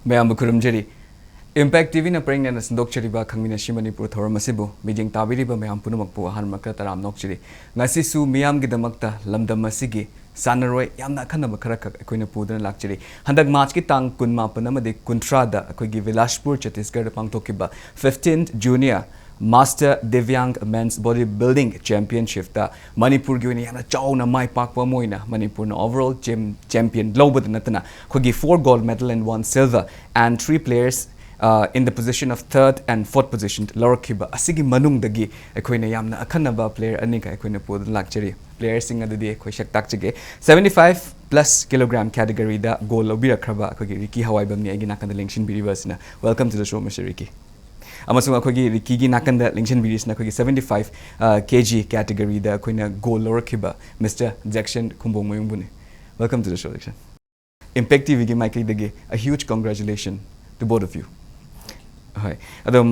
Mayam Kurumjeri. Impact TV na pregnant as Doctoriba Khangminnashi Manipur Thoramasibu, Mijing Tabiriba Mayam Punumakpu, Hanmakataram Nokchiri. Nasisu Miam Gidamakta, Lamda Masigi, Sanaroi, Yamna Kanabakaraka, Queen Pudan Luxury. Handag Machki Tang Kunmapanama de Kuntrada, Akogi Vilashpur Chatisgar Pangtokiba, 15th Junior. Master Divyang Men's Bodybuilding Championship da Manipur gi yana chauna mai pakpa moina Manipur na overall champion global natana khogi 4 gold medal and 1 silver and 3 players in the position of 3rd and 4th position lower kiba asigi manung dagi ekoina yamna akhanaba player anika ekoina pod lakchari players sing adudi khoi shak tak chige 75 plus kilogram category da gold lobira khraba khogi Ricky Hawaibam ni agina kan lengshin biribasna. Welcome to the show, Mr. Ricky. Amasung akogi Ricky nakanda lengshin videos na akogi 75 kg category da akoina goal lower kiba Mr. Jackson Kumbong Moyumbune. Welcome to the show, Jackson. Impact TV gi Michael dege a huge congratulations to both of you. Hi. Ado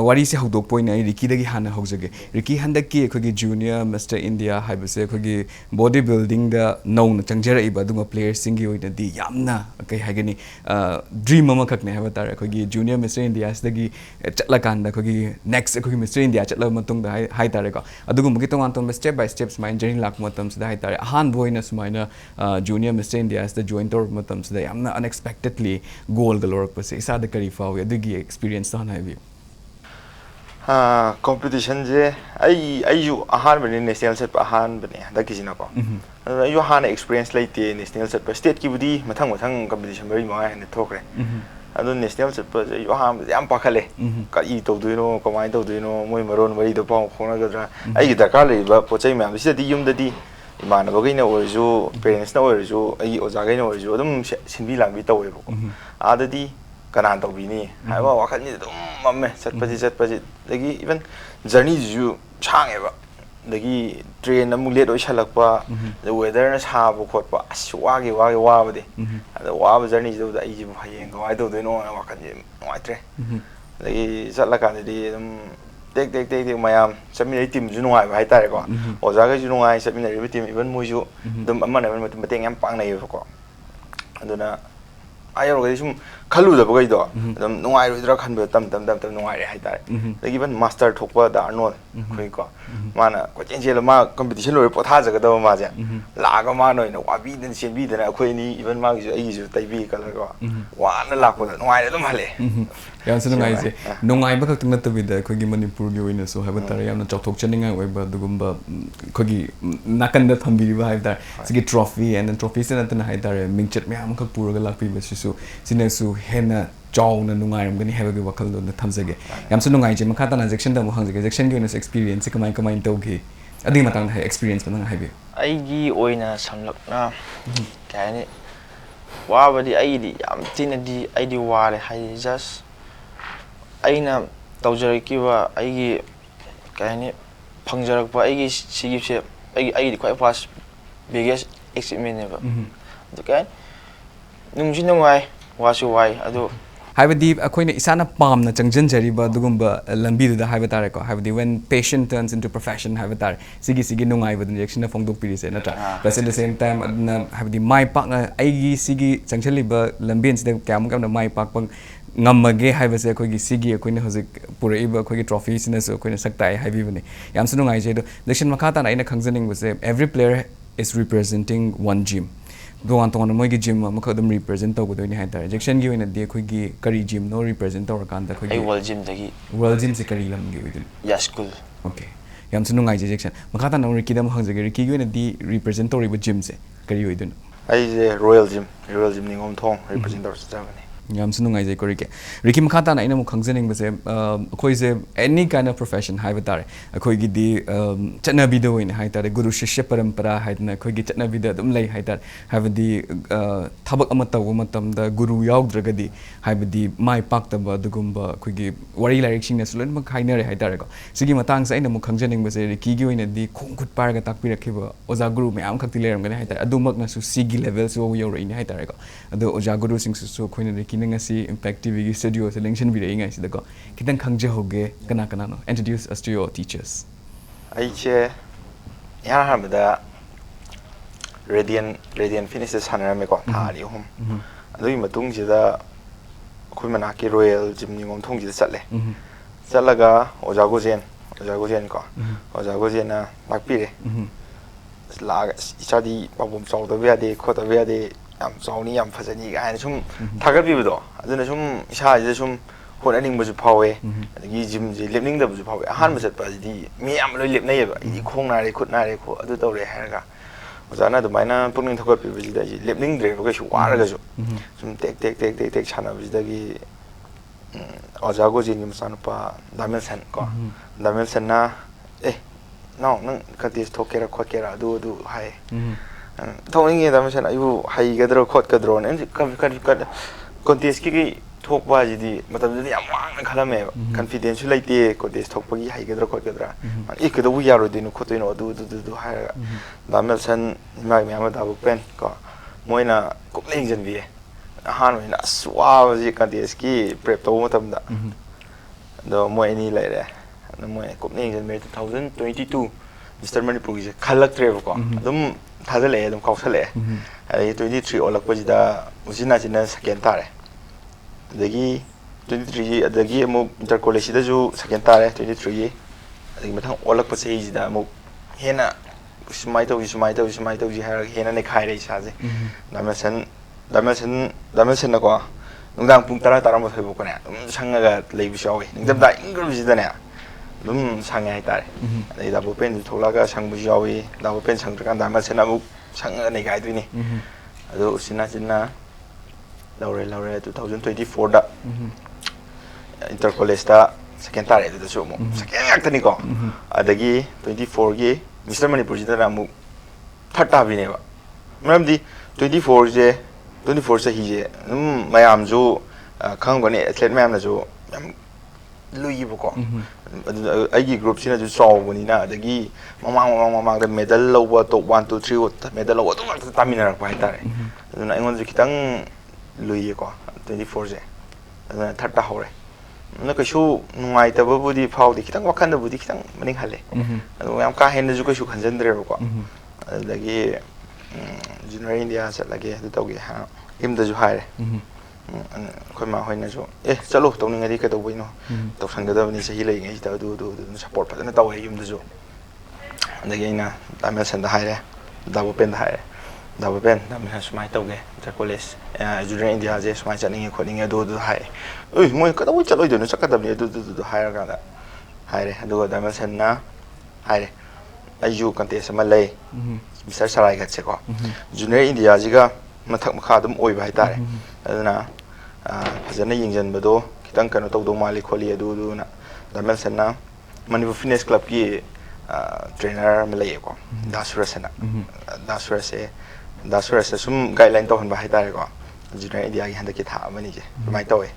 wari se hawdok point ai Ricky dagi hana hawjage. Ricky handaki akogi junior Mr. India haibase akogi bodybuilding da known changjara iba dunga players singi oina di yamna kai hagani dream ama khakne haba tar akogi junior Mr. India asdagi chatla kanda akogi next akogi Mr. India chatla matung da hai tare ko adugu mugi tong anton step by step smine journey lak matam sida hai tare han boina smina junior Mr. India as the joint tor matam sida yamna unexpectedly goal galore pase isa da kari faw adugi experience competition je you ahan bani national set ahan bani da kisina ko you ahan experience like national set state ki budi mathang competition bari ma ne thokre adu national set you ahan yam pakhale ka I to duino kamai to duino moi maron bari do pau khona gadra ai gi dakar le ba pochai mam sida di yum da di imana ba gaina orju parents na orju ai oja gaina orju adum sinbi lambi tawe ko ada di kanan tau bini haiwa wakal ni dum mamme chatpaji dagi even journey ju chang eba dagi train amu late oi chalakpa the weather na sa bu khotpa aswagi wa ba de ada wa ba journey ju da ai ju hayeng ko ai do de no wakal ni wai tre dagi chatla kan de dum tek mayam chami ai tim ju nuai ba hai tare ko oja ga ju nuai chami ri tim even mu ju dum amma na mateng yam pang nei ko aduna ayaro ga sum khalu da bagai do dam nungai ro dra khan be tam nungai re hai tare lagi ban master thokpa da arnold khoi ko mana ko chen chela ma competition lo potha jaga da ma ja la ga ma noi na wa bi den chen bi den khoi ni even ma gi ai ju tai bi kala ko wa na la ko nungai re dum hale yan sun nungai je nungai ba khak tung na tabi da khoi gi Manipur gi oina so haba tare yamna chokthok chaninga oi ba dugumba khoi gi nakan da thambi ba hai tare sigi trophy and then trophy se na hai tare mingchat me am khak pura ga lakpi ba su sinesu hena jaw na nungai ram gani have a wakal do na thamjage yam su nungai je makha ta na section da mo hangjage section gi na experience kamai tawgi adi matang hai experience ba na haibe ai gi oina samlakna kaini wa badi ai di yam tina di ai di ware hai just aina tawjare ki wa ai gi kaini phangjarak pa ai gi sigi se ai di khoi fast biggest achievement ne ba kai nungji nungai wasu wai adu haibadi akoina isana pamna changjan jariba dugumba lambi da haiba tare ko haibadi when patient turns into profession haiba tare sigi nungai bad injection na phongdok piri se natra but at the same time na haibadi mai pak na aigi sigi changchaliba lambin se kam na mai pak pang ngamage haiba se akoigi sigi akoina hojik puraiba akoigi trophy sina so akoina saktai haibi bane yam su nungai je do election makata na ina khangjaning base every player is representing one gym Doan tong moi gi gym ma khadum represent taw godoi ni hai tar rejection gi wena de khoi gi kari gym no represent taw kan da khoi gi world gym dagi world gym se kari lam gi widul ya school okay yam sunu ngai rejection makata na riki dam hang jage riki gi wena di represent taw ri gym se kari widun ai je royal gym ni ngom thong represent taw sa jawani yam sunu ngai je korike riki makata na ina mo khangjening base khoi je any kind of profession hai batare khoi gi di chana bi do in hai tare guru shishya parampara hai na khoi gi chana bi da dum lai hai tar have di thabak ama taw matam da guru yaug dragadi hai bi mai pak ta ba dugumba khoi gi wari lairik sing na sulon ma khainare hai tare ko sigi matang sa ina mo khangjening base riki gi oina di khongkhut par ga tak pi rakhiba oja guru me am khakti leram ga hai tar adumak na su sigi level su yo ro in hai tare ko adu oja guru sing su khoi na Khangminnashi Impact TV studio selection video ingai sida ko kitang khangje hoge kana no introduce us to your teachers ai che ya hamda radiant finishes hanara me ko thari hum adui matung jida ꯑꯩꯈꯣꯏ ꯃꯅꯥꯛꯀꯤ royal gym ꯅꯤꯉꯣꯝ ꯊꯣꯡꯁꯤꯗ ꯆꯠꯂꯦ ꯆꯠꯂꯒ ꯑꯣꯖꯥ ꯒꯣꯖꯦꯟ ꯀꯣ ꯑꯣꯖꯥ ꯒꯣꯖꯦꯟꯅ ꯇꯥꯛꯄꯤꯔꯦ ꯂꯥꯛꯑꯒ ꯏꯆꯥꯗꯤ ꯄꯥꯝꯕꯣꯝ ꯆꯥꯎꯗꯕ ꯌꯥꯗꯦ ꯈꯣꯠꯇꯕ ꯌꯥꯗꯦ ꯌꯥꯝ ꯆꯥꯎꯅꯤ ꯌꯥꯝ ꯐꯖꯅꯤ ꯀꯥꯏꯅ ꯁꯨꯝ ꯊꯥꯒꯠꯄꯤꯕꯗꯣ ꯑꯗꯨꯅ ꯁꯨꯝ ꯏꯁꯥꯁꯤꯗ ꯁꯨꯝ ꯍꯣꯠꯅꯅꯤꯡꯕꯁꯨ ꯐꯥꯎꯋꯦ ꯑꯗꯒꯤ ꯖꯤꯝꯁꯦ ꯂꯦꯞꯅꯤꯡꯗꯕꯁꯨ ꯐꯥꯎꯋꯦ ꯑꯍꯥꯟꯕ ꯆꯠꯄ ꯑꯁꯤꯗꯤ ꯃꯤ ꯑꯌꯥꯝꯕ ꯂꯣꯏ ꯂꯦꯞꯅꯩꯌꯦꯕ ꯑꯩꯗꯤ ꯈꯣꯡ ꯅꯥꯔꯦ ꯈꯨꯠ ꯅꯥꯔꯦ ꯑꯗꯨ ꯇꯧꯔꯦ ꯍꯥꯏꯔꯒ ꯑꯣꯖꯥꯅ ꯑꯗꯨꯃꯥꯏꯅ ꯄꯨꯛꯅꯤꯡ ꯊꯧꯒꯠꯄꯤꯕꯁꯤꯗ ꯑꯩꯁꯦ ꯂꯦꯞꯅꯤꯡꯗ꯭ꯔꯦꯕ ꯀꯩꯁꯨ ꯋꯥꯔꯒꯁꯨ ꯁꯨꯝ ꯇꯦꯛ ꯁꯥꯟꯅꯕꯁꯤꯗꯒꯤ ꯑꯣꯖꯥ ꯒꯣꯖꯦꯟꯒꯤ ꯃꯆꯥꯅꯨꯄꯥ ꯗꯥꯃꯦꯜꯁꯟ ꯀꯣ ꯗꯥꯃꯦꯜꯁꯟꯅ ꯅꯥꯎ ꯅꯪ ꯀꯟꯇꯦꯁ ꯊꯣꯛꯀꯦꯔꯥ ꯈꯣꯠꯀꯦꯔꯥ ꯑꯗꯨ ꯍꯥꯏ ꯊꯣꯛꯅꯤꯡꯉꯦ ꯗꯥꯃꯦꯜꯁꯟ ꯑꯩꯕꯨ ꯍꯩꯒꯗ꯭ꯔꯣ ꯈꯣꯠꯀꯗ꯭ꯔꯣꯅ ꯀꯣꯟꯇꯦꯁꯀꯤ ꯊꯣꯛꯄ ꯍꯥꯏꯁꯤꯗꯤ ꯃꯇꯝꯗꯨꯗꯤ ꯌꯥꯝ ꯋꯥꯡꯅ ꯈꯜꯂꯝꯃꯦꯕ ꯀꯟꯐꯤꯗꯦꯟꯁꯁꯨ ꯂꯩꯇꯦ ꯀꯣꯟꯇꯦꯁ ꯊꯣꯛꯄꯒꯤ ꯍꯩꯒꯗ꯭ꯔꯥ ꯈꯣꯠꯀꯗ꯭ꯔꯥ ꯀꯩꯗꯧꯕ ꯌꯥꯔꯣꯏꯗꯣꯏꯅꯣ ꯈꯣꯠꯇꯣꯏꯅꯣ ꯑꯗꯨ ꯍꯥꯏꯔꯒ ꯗꯥꯃꯦꯜꯁꯟ ꯏꯃꯥꯒꯤ ꯃꯌꯥꯝꯕ ꯗꯥꯕꯨꯄꯦꯟ ꯀꯣ ꯃꯣꯏꯅ ꯀꯨꯞꯅ ꯌꯦꯡꯁꯤꯟꯕꯤꯌꯦ ꯑꯍꯥꯟꯕꯅꯤꯅ ꯑꯁ ꯋꯥꯕꯁꯤ ꯀꯟꯇꯦꯁꯀꯤ ꯄ꯭ꯔꯦꯞ ꯇꯧꯕ ꯃꯇꯝꯗ ꯑꯗꯣ ꯃꯣꯏ ꯑꯅꯤ ꯂꯩꯔꯦ ꯑꯗꯣ ꯃꯣꯏ ꯀꯨꯞꯅ ꯌꯦꯡꯁꯤꯟꯕꯤꯔꯦ 2022 ꯃꯤꯁꯇꯔ ꯃꯅꯤꯄꯨꯔꯒꯤꯁꯦ ꯈꯜꯂꯛꯇ꯭ꯔꯦꯕꯀꯣ ꯑꯗꯨꯝ ꯊꯥꯖꯤꯜꯂꯛꯑꯦ ꯑꯗꯨꯝ ꯀꯥꯎꯁꯜꯂꯛꯑꯦ ꯑꯗꯒꯤ 23 ꯑꯣꯜꯂꯛꯄꯁꯤꯗ ꯎꯆꯤꯟꯅꯥꯆꯤꯟꯅ ꯁꯦꯀꯦꯟ ꯇꯥꯔꯦ ꯑꯗꯒꯤ 23 ꯑꯗꯒꯤ ꯑꯃꯨꯛ ꯏꯟꯇꯔ ꯀꯣꯂꯦꯖꯁꯤꯗꯁꯨ ꯁꯦꯀꯦꯟ ꯇꯥꯔꯦ 23ꯒꯤ ꯑꯗꯒꯤ ꯃꯊꯪ ꯑꯣꯜꯂꯛꯄ ꯆꯍꯤꯁꯤꯗ ꯑꯃꯨꯛ ꯍꯦꯟꯅ ꯁꯨꯃꯥꯏꯅ ꯇꯧꯁꯤ ꯍꯥꯏꯔꯒ ꯍꯦꯟꯅ ꯅꯩꯈꯥꯏꯔꯦ ꯏꯁꯥꯁꯦ ꯗꯥꯃꯦꯜꯁꯟꯅꯀꯣ ꯅꯨꯡꯗꯥꯡ ꯄꯨꯡ 10 ꯐꯥꯎꯕꯀꯣꯅꯦ ꯑꯗꯨꯝ ꯁꯪꯉꯒ ꯂꯩꯕꯁꯨ ꯌꯥꯎꯋꯤ ꯅꯤꯡꯊꯝꯊꯥ ꯏꯪꯈ꯭ꯔꯕꯁꯤꯗꯅꯦ ꯑꯗꯨꯝ ꯁꯪꯉꯦ ꯍꯥꯏꯇꯥꯔꯦ ꯑꯗꯩ ꯗꯥꯕꯨꯄꯦꯟꯁꯨ ꯊꯣꯛꯂꯛꯑꯒ ꯁꯪꯕꯁꯨ ꯌꯥꯎꯏ ꯗꯥꯕꯨꯄꯦꯟ ꯁꯪꯗ꯭ꯔꯀꯥꯟꯗ ꯗꯥꯃꯦꯜꯁꯟꯅ ꯑꯃꯨꯛ ꯁꯪꯉꯒ ꯅꯩꯈꯥꯏꯗꯣꯏꯅꯤ ꯑꯗꯨ ꯎꯆꯤꯟꯅꯥꯆꯤꯟꯅ ꯂꯧꯔꯦ 2024ꯗ ꯏꯟꯇꯔ ꯀꯣꯂꯦꯖꯇ ꯁꯦꯀꯦꯟ ꯇꯥꯔꯦ ꯑꯗꯨꯗꯁꯨ ꯑꯃꯨꯛ ꯁꯦꯀꯦꯟ ꯉꯥꯛꯇꯅꯤꯀꯣ ꯑꯗꯒꯤ 24ꯒꯤ ꯃꯤꯁꯇꯔ ꯃꯅꯤꯄꯨꯔꯁꯤꯗꯅ ꯑꯃꯨꯛ ꯊꯔꯠ ꯇꯥꯕꯤꯅꯦꯕ ꯃꯔꯝꯗꯤ 24 ꯆꯍꯤꯁꯦ ꯑꯗꯨꯝ ꯃꯌꯥꯝꯁꯨ ꯈꯪꯒꯅꯤ ꯑꯦꯊ꯭ꯂꯦꯠ ꯃꯌꯥꯝꯅꯁꯨ ꯌꯥꯝ ꯂꯨꯏꯌꯦꯕꯀꯣ ꯑꯗꯨꯗ ꯑꯩꯒꯤ ꯒ꯭ꯔꯨꯞꯁꯤꯅꯁꯨ ꯆꯥꯎꯕꯅꯤꯅ ꯑꯗꯒꯤ ꯃꯃꯥꯡꯗ ꯃꯦꯗꯜ ꯂꯧꯕ ꯇꯣꯞ 1 2 3 ꯃꯦꯗꯜ ꯂꯧꯕ ꯑꯗꯨ ꯉꯥꯛꯇ ꯇꯥꯃꯤꯟꯅꯔꯛꯄ ꯍꯥꯏꯇꯥꯔꯦ ꯑꯗꯨꯅ ꯑꯩꯉꯣꯟꯗꯁꯨ ꯈꯤꯇꯪ ꯂꯨꯏꯌꯦꯀꯣ 24ꯁꯦ ꯑꯗꯨꯅ ꯊꯔꯠ ꯇꯥꯍꯧꯔꯦ ꯑꯗꯨꯅ ꯀꯩꯁꯨ ꯅꯨꯡꯉꯥꯏꯇꯕꯕꯨꯗꯤ ꯐꯥꯎꯗꯦ ꯈꯤꯇꯪ ꯋꯥꯈꯟꯗꯕꯨꯗꯤ ꯈꯤꯇꯪ ꯃꯅꯤꯡ ꯍꯜꯂꯦ ꯑꯗꯨ ꯌꯥꯝ ꯀꯥ ꯍꯦꯟꯅꯁꯨ ꯀꯩꯁꯨ ꯈꯟꯖꯟꯗ꯭ꯔꯦꯕꯀꯣ ꯑꯗꯨꯗꯒꯤ ꯖꯨꯅꯤꯌꯔ ꯏꯟꯗꯤꯌꯥ ꯆꯠꯂꯒꯦ ꯑꯗꯨ ꯇꯧꯒꯦ ꯍꯥꯏꯅ ꯌꯨꯝꯗꯁꯨ ꯍꯥꯏꯔꯦ ꯑꯩꯈꯣꯏ ꯃꯥ ꯍꯣꯏꯅꯁꯨ ꯆꯠꯂꯣ ꯇꯧꯅꯤꯡꯉꯗꯤ ꯀꯩꯗꯧꯕꯩꯅꯣ ꯇꯧꯁꯟꯒꯗꯕꯅꯤ ꯆꯍꯤ ꯂꯩꯔꯤꯉꯩꯁꯤꯗ ꯑꯗꯨꯝ ꯁꯞꯄꯣꯔꯠ ꯐꯖꯅ ꯇꯧꯋꯦ ꯌꯨꯝꯗꯁꯨ ꯑꯗꯒꯤ ꯑꯩꯅ ꯗꯥꯃꯦꯜꯁꯟꯗ ꯍꯥꯏꯔꯦ ꯗꯥꯕꯨꯄꯦꯟꯗ ꯍꯥꯏꯔꯦ ꯗꯥꯕꯨꯄꯦꯟ ꯁꯨꯃꯥꯏꯅ ꯇꯧꯒꯦ ꯏꯟꯇꯔ ꯀꯣꯂꯦꯖ ꯖꯨꯅꯤꯌꯔ ꯏꯟꯗꯤꯌꯥꯁꯦ ꯁꯨꯃꯥꯏꯅ ꯆꯠꯅꯤꯡꯉꯦ ꯈꯣꯠꯅꯤꯡꯉꯦ ꯑꯗꯨ ꯍꯥꯏꯔꯦ ꯃꯣꯏ ꯀꯩꯗꯧꯕꯩ ꯆꯠꯂꯣꯏꯗꯣꯏꯅꯣ ꯆꯠꯀꯗꯕꯅꯤ ꯑꯗꯨ ꯍꯥꯏꯔꯀꯥꯟꯗ ꯍꯥꯏꯔꯦ ꯑꯗꯨꯒ ꯗꯥꯃꯦꯜꯁꯟꯅ ꯍꯥꯏꯔꯦ ꯑꯩꯁꯨ ꯀꯟꯇꯦꯁ ꯑꯃ ꯂꯩ ꯃꯤꯁꯇꯔ ꯁꯔꯥꯏꯘꯠꯁꯦꯀꯣ ꯖꯨꯅꯤꯌꯔ ꯏꯟꯗꯤꯌꯥꯁꯤꯒ ꯃꯊꯛ ꯃꯈꯥ ꯑꯗꯨꯝ ꯑꯣꯏꯕ ꯍꯥꯏꯇꯥꯔꯦ ꯑꯗꯨꯅ ꯐꯖꯅ ꯌꯦꯡꯁꯤꯟꯕꯗꯣ ꯈꯤꯇꯪ ꯀꯩꯅꯣ ꯇꯧꯗꯧ ꯃꯥꯜꯂꯤ ꯈꯣꯠꯂꯤ ꯑꯗꯨꯅ ꯗꯥꯃꯦꯜꯁꯟꯅ ꯃꯅꯤꯄꯨꯔ ꯐꯤꯠꯅꯦꯁ ꯀ꯭ꯂꯕꯀꯤ ꯇ꯭ꯔꯦꯅꯔ ꯑꯃ ꯂꯩꯌꯦꯀꯣ ꯗꯥꯁꯨꯔꯁ ꯗꯥꯁꯨꯔꯁꯇ ꯁꯨꯝ ꯒꯥꯏꯗꯂꯥꯏꯟ ꯇꯧꯍꯟꯕ ꯍꯥꯏꯇꯥꯔꯦꯀꯣ ꯖꯨꯅꯤꯌꯔ ꯏꯟꯗꯤꯌꯥꯒꯤ ꯍꯟꯗꯛꯀꯤ ꯊꯥ ꯑꯃꯅꯤꯁꯦ ꯑꯗꯨꯃꯥꯏꯅ ꯇꯧꯋꯦ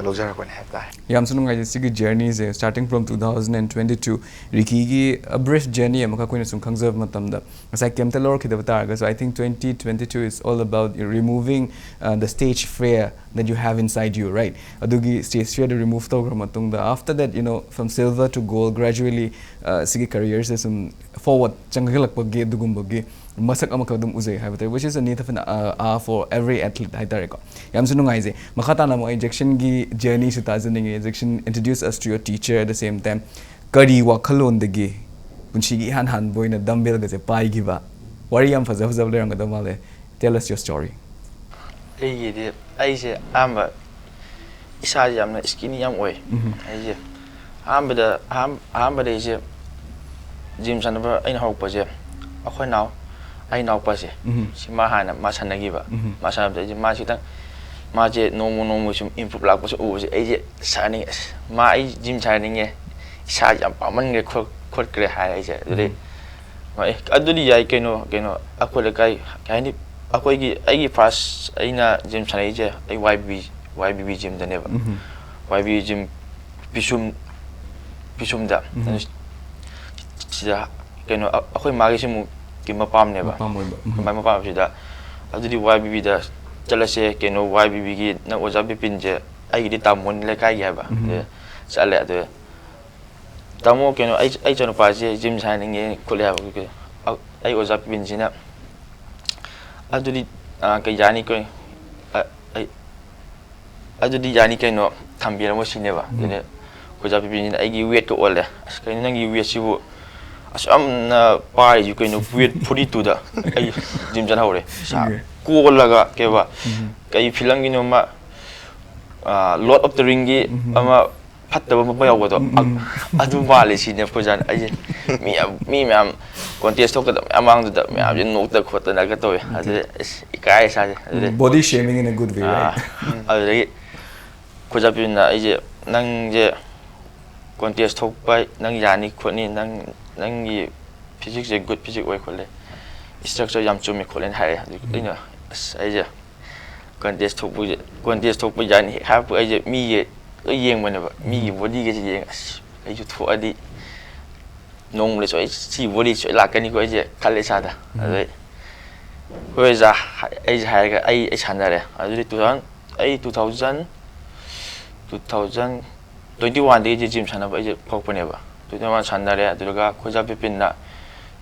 ꯂꯧꯖꯔꯛꯄꯅꯦ ꯍꯥꯏꯇꯥꯔꯦ ꯌꯥꯝꯁꯨ ꯅꯨꯡꯉꯥꯏꯖꯩ ꯁꯤꯒꯤ ꯖꯔꯅꯤꯁꯦ ꯁ꯭ꯇꯥꯔꯇꯤꯡ ꯐ꯭ꯔꯣꯝ 2022 ꯔꯤꯀꯤꯒꯤ ꯕ꯭ꯔꯤꯐ ꯖꯔꯅꯤ ꯑꯃꯈꯛ ꯑꯩꯈꯣꯏꯅ ꯁꯨꯝ ꯈꯪꯖꯕ ꯃꯇꯝꯗ ꯉꯁꯥꯏ ꯀꯩꯝꯇ ꯂꯧꯔꯛꯈꯤꯗꯕ ꯇꯥꯔꯒꯁꯨ ꯑꯥꯏ think 2022 is all about removing the stage fear that you have inside you, right? ꯑꯗꯨꯒꯤ stage fear remove ꯇꯧꯈ꯭ꯔ ꯃꯇꯨꯡꯗ after that, you know, from silver to gold, gradually ꯁꯤꯒꯤ ꯀꯔꯤꯌꯔꯁꯦ ꯁꯨꯝ forward ꯆꯪꯈꯠꯂꯛꯄꯒꯤ ꯑꯗꯨꯒꯨꯝꯕꯒꯤ ꯃꯁꯛ ꯑꯃꯈꯛ ꯑꯗꯨꯝ ꯎꯖꯩ ꯍꯥꯏꯕ ꯇꯥꯔꯦ, which is a need of an for every athlete ꯍꯥꯏꯇꯥꯔꯦꯀꯣ. ꯌꯥꯝꯁꯨ ꯅꯨꯡꯉꯥꯏꯖꯩ. ꯃꯈꯥ ꯇꯥꯅ ꯑꯃꯨꯛ ꯏꯟꯖꯦꯛꯁꯟꯒꯤ ꯖꯔꯅꯤꯁꯨ ꯇꯥꯖꯅꯤꯡꯉꯦ. Injection introduce us to your teacher at the same time. ꯀꯔꯤ ꯋꯥꯈꯜꯂꯣꯟꯗꯒꯤ ꯄꯨꯟꯁꯤꯒꯤ ꯏꯍꯥꯟ ꯍꯥꯟꯕ ꯑꯣꯏꯅ ꯗꯝꯕꯦꯜꯒꯁꯦ ꯄꯥꯏꯈꯤꯕ ꯋꯥꯔꯤ ꯌꯥꯝ ꯐꯖꯕ ꯂꯩꯔꯝꯒꯗꯕ ꯃꯥꯜꯂꯦ. Tell us your story. ꯑꯩꯁꯦ ꯑꯍꯥꯟꯕ ꯏꯁꯥꯁꯦ ꯌꯥꯝꯅ ꯁ꯭ꯀꯤꯅꯤ ꯌꯥꯝ ꯑꯣꯏ. ꯑꯩꯁꯦ ꯑꯍꯥꯟꯕꯗ ꯑꯩꯁꯦ ꯖꯤꯝ ꯁꯥꯟꯅꯕ ꯑꯩꯅ ꯍꯧꯔꯛꯄꯁꯦ ꯑꯩꯈꯣꯏ ꯑꯩ ꯏꯅꯥꯎꯄꯥꯁꯦ ꯃꯥ ꯍꯥꯟꯅ ꯃꯥ ꯁꯥꯟꯅꯈꯤꯕ. ꯃꯥ ꯁꯥꯟꯅꯕꯗ ꯑꯩꯁꯦ ꯃꯥꯁꯦ ꯈꯤꯇꯪ ꯃꯥꯁꯦ ꯅꯣꯡꯃ ꯁꯨꯝ ꯏꯝꯄ꯭ꯔꯨꯞ ꯂꯥꯛꯄꯁꯨ ꯎꯕꯁꯦ ꯑꯩꯁꯦ ꯁꯥꯟꯅꯅꯤꯡꯉꯦ. ꯑꯩ ꯖꯤꯝ ꯁꯥꯟꯅꯅꯤꯡꯉꯦ, ꯏꯁꯥꯁꯦ ꯌꯥꯝ ꯄꯥꯝꯃꯟꯈ꯭ꯔꯦ ꯈꯣꯠꯈ꯭ꯔꯦ ꯍꯥꯏꯔꯦ ꯑꯩꯁꯦ. ꯑꯗꯨꯗꯤ ꯌꯥꯏ ꯀꯩꯅꯣ ꯑꯩꯈꯣꯏ ꯂꯩꯀꯥꯏ ꯀꯩ ꯍꯥꯏꯅꯤ ꯑꯩꯒꯤ ꯐꯥꯔꯁ ꯑꯩꯅ ꯖꯤꯝ ꯁꯥꯟꯅꯩꯁꯦ ꯑꯩ YBB ꯖꯤꯝꯗꯅꯦꯕ. YBB ꯖꯤꯝ ꯄꯤꯁꯨꯝꯗ ꯁꯤꯗ ꯀꯩꯅꯣ ꯑꯩꯈꯣꯏ ꯃꯥꯒꯤꯁꯤ ꯑꯃꯨꯛꯀꯤ ꯃꯄꯥꯝꯅꯦꯕ. ꯑꯩꯈꯣꯏ ꯃꯄꯥꯝꯁꯤꯗ ꯑꯗꯨꯗꯤ YBBꯗ ꯆꯠꯂꯁꯦ ꯀꯩꯅꯣ YBBꯒꯤ ꯅꯪ ꯑꯣꯖꯥ ꯕꯤꯄꯤꯟꯁꯦ ꯑꯩꯒꯤꯗꯤ ꯇꯥꯃꯣꯅꯤ ꯂꯩꯀꯥꯏꯒꯤ ꯍꯥꯏꯕ. ꯆꯠꯂꯦ. ꯑꯗꯨ ꯇꯥꯃꯣ ꯀꯩꯅꯣ ꯑꯩ ꯏꯆꯥꯅꯨꯄꯥꯁꯦ ꯖꯤꯝ ꯁꯥꯟꯅꯅꯤꯡꯉꯦ ꯈꯣꯠꯂꯦ ꯍꯥꯏꯕ. ꯑꯩ ꯑꯣꯖꯥ ꯕꯤꯄꯤꯟꯁꯤꯅ ꯑꯗꯨꯗꯤ ꯀꯩ ꯌꯥꯅꯤ adudi yani kaino thambira mo sineba dene koja bibini aigi weight ko ole kaino nangi weight sibu asam na pai ju kaino weight 42 da ai gym jana hore sa ko laga keba kai filang gino ma Lord of the Ring gi ama fattaba ma bayaw godo adu male sine pojan ai mi am contest ko da amang da mi am no da ko ta na ga to adu ikai sa body shaming in a good way, right? adu ko japin na ai nang je contest thok pai nang yani khoni nang gi physics je good physics oi khole structure yam chumi kholen hai ina ai je contest thok bu yani ha bu ai je mi ye yeng bane ba mi body ge je ai ju thu adi nong le choi si body choi la kani ko ai je khale sa da ai ko ja ai hai ga ai chana re adu 2021 de je gym chana ba ai je phok bane ba 21 chana re adu ga khoja pipin na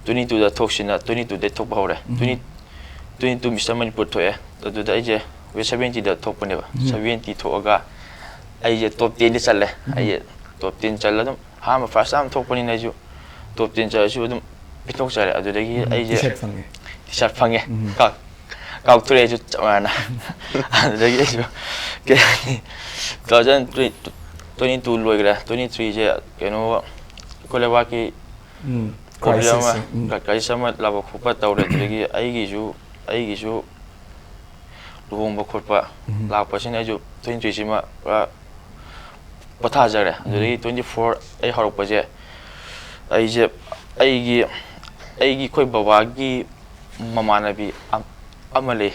22 da thok sina 22 de thok ba hore 22 Mr. Manipur thoe adu da ai je we 70 da thok bane ba 70 thoga ai je top 10 di challe ai top 10 challa dum ha ma first time thok pani na ju top 10 cha ju dum pitok chare adu da gi ai je t-shirt phange ka tre ju chamana adu da gi ju ke 2022 loi gra 23 je keno ko le wa ki crisis ma la ba khupa tawre da gi ai gi ju luhong ba khotpa la pa sin ai ju 23 sima patha jare adu 24 ai harok pa je ai gi khoi baba gi mamana bi amale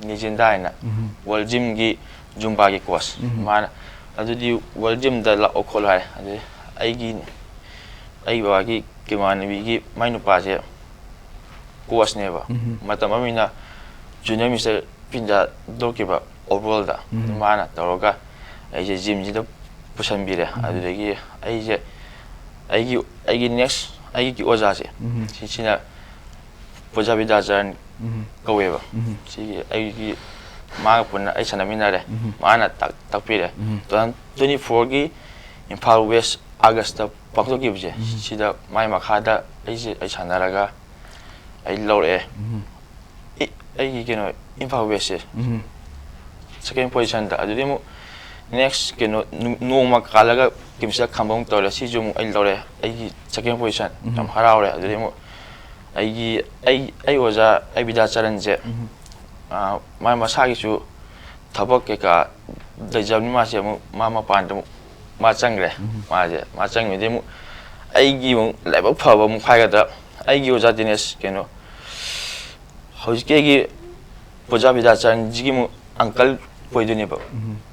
ni jindai na wal gym gi jumba gi course mana adu di wal gym da la okol hai adu ai baba gi kimani bi gi mainu pa je course ne ba matam amina junior mister pinja dokiba overall da mana toroga ai je gym ji da pusan bi re adu de gi ai gi next ai gi oja je china Bodybuilder jan kawe ba si ai gi ma pun ai sanamina re mana tak pi re 24 gi Imphal West August da pakto gi bje sida mai makha da ai sanaraga ai lore ai gi keno Imphal West second position da adu demo next keno no makalaga kimsa khambong tole si jum ai lore ai gi second position tam haraure adu demo ai oja ai bida challenge mai masagi chu thabak ke ka dajam ma se ma pan tu ma changre ma chang mi demu ai gi mu level phaba mu khai ga da ai gi oja dines keno hojike gi boja bida challenge gi mu uncle poi du ne ba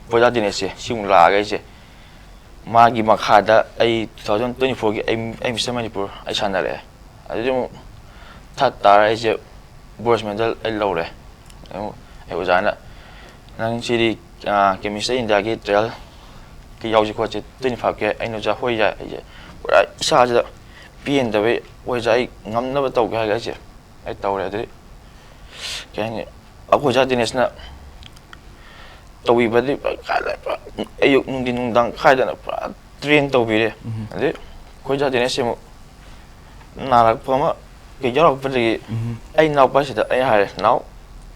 boja dines se sim la ga se ma gi makha da ai 2024 gi ai Mr. Manipur ai chanare adu third tara is bronze medal ai lore ai ojana nang siri chemistry india ki trial ki yauji ko che 25 ke ai no ja hoi ja ai pura sa ja pien da we oi ja ai ngam na ba tau ga ga che ai tau re de ke ni ako ja dines na tawi ba di ka la ayuk nung din nung dang khai da na train tau bi re de ko ja dines mo narak pama cái gió lốc vậy anh nào bây giờ anh hay nào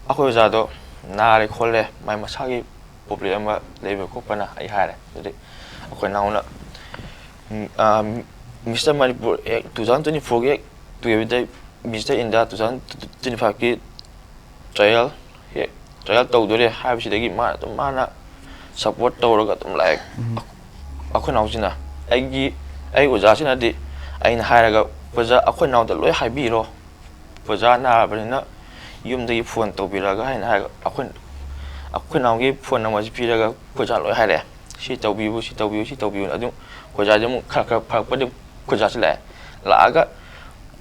aku giờ đó na lại khol le mai mà sao cái problem mà level của pana anh hay đấy aku nào nữa Mr. Manipur 2024 cái tụi bây Mr. India 2025 cái trial tàu đó đấy hai bữa đấy mà tụi mana support tàu rồi tụi lại aku nào chứ nào anh của giá chứ nào đi anh hay là Baza aku nào da loi hai bi ro baza na bana yum da phone to bi ra ga hai aku nào cái phone nào mà bi ra ga baza loi hai le si tau bi adu ko ja jam kha phak pa de ko ja sile la ga